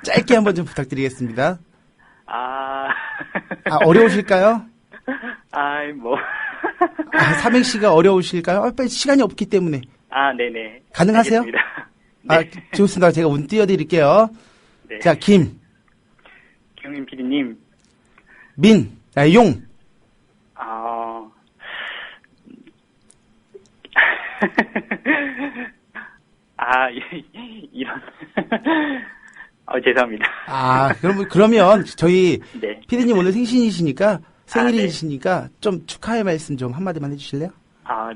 짧게 한번 좀 부탁드리겠습니다. 어려우실까요? 삼행시가 어려우실까요? 빨리 시간이 없기 때문에. 네네. 가능하세요? 알겠습니다. 네. 좋습니다. 제가 운 띄워드릴게요. 네. 자, 김영민 PD님. 용. 이런. 죄송합니다. 그러면 저희 네. 피디님 오늘 생신이시니까 생일이시니까 좀 축하의 말씀 좀 한마디만 해주실래요?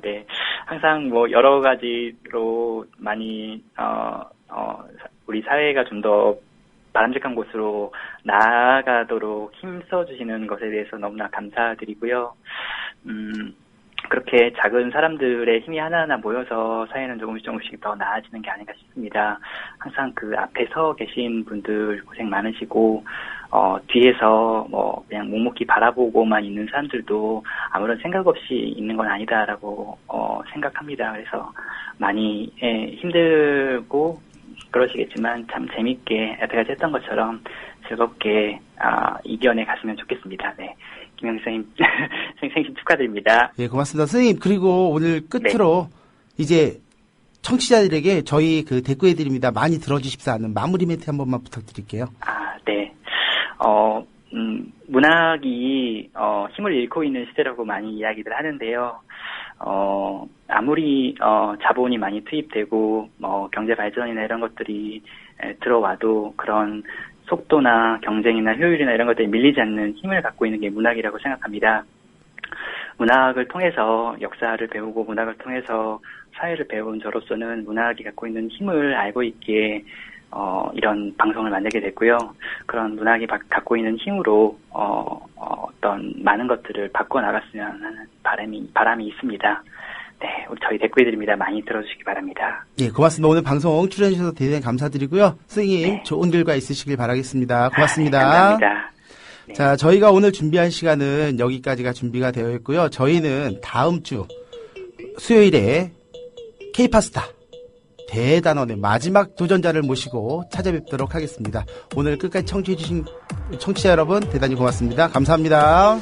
네. 항상 여러 가지로 많이 우리 사회가 좀 더 바람직한 곳으로 나아가도록 힘써주시는 것에 대해서 너무나 감사드리고요. 그렇게 작은 사람들의 힘이 하나하나 모여서 사회는 조금씩 더 나아지는 게 아닌가 싶습니다. 항상 그 앞에 서 계신 분들 고생 많으시고, 뒤에서 그냥 묵묵히 바라보고만 있는 사람들도 아무런 생각 없이 있는 건 아니다라고, 생각합니다. 그래서 많이, 힘들고, 그러시겠지만 참 재밌게 여태까지 했던 것처럼 즐겁게, 이겨내 가시면 좋겠습니다. 네. 김영민 선생님, 생신 축하드립니다. 예, 고맙습니다. 선생님, 그리고 오늘 끝으로 이제 청취자들에게 저희 그 대꾸해드립니다. 많이 들어주십사 하는 마무리 멘트 한 번만 부탁드릴게요. 네. 문학이, 힘을 잃고 있는 시대라고 많이 이야기들 하는데요. 아무리, 자본이 많이 투입되고, 경제 발전이나 이런 것들이 들어와도 그런 속도나 경쟁이나 효율이나 이런 것들이 밀리지 않는 힘을 갖고 있는 게 문학이라고 생각합니다. 문학을 통해서 역사를 배우고 문학을 통해서 사회를 배운 저로서는 문학이 갖고 있는 힘을 알고 있기에 이런 방송을 만들게 됐고요. 그런 문학이 갖고 있는 힘으로 어떤 많은 것들을 바꿔 나갔으면 하는 바람이 있습니다. 네, 우리 저희 대꾸해드립니다. 많이 들어주시기 바랍니다. 예, 고맙습니다. 오늘 방송 출연해주셔서 대단히 감사드리고요. 선생님, 좋은 결과 있으시길 바라겠습니다. 고맙습니다. 감사합니다. 네. 자, 저희가 오늘 준비한 시간은 여기까지가 준비가 되어 있고요. 저희는 다음 주 수요일에 K-파스타 대단원의 마지막 도전자를 모시고 찾아뵙도록 하겠습니다. 오늘 끝까지 청취해주신 청취자 여러분 대단히 고맙습니다. 감사합니다.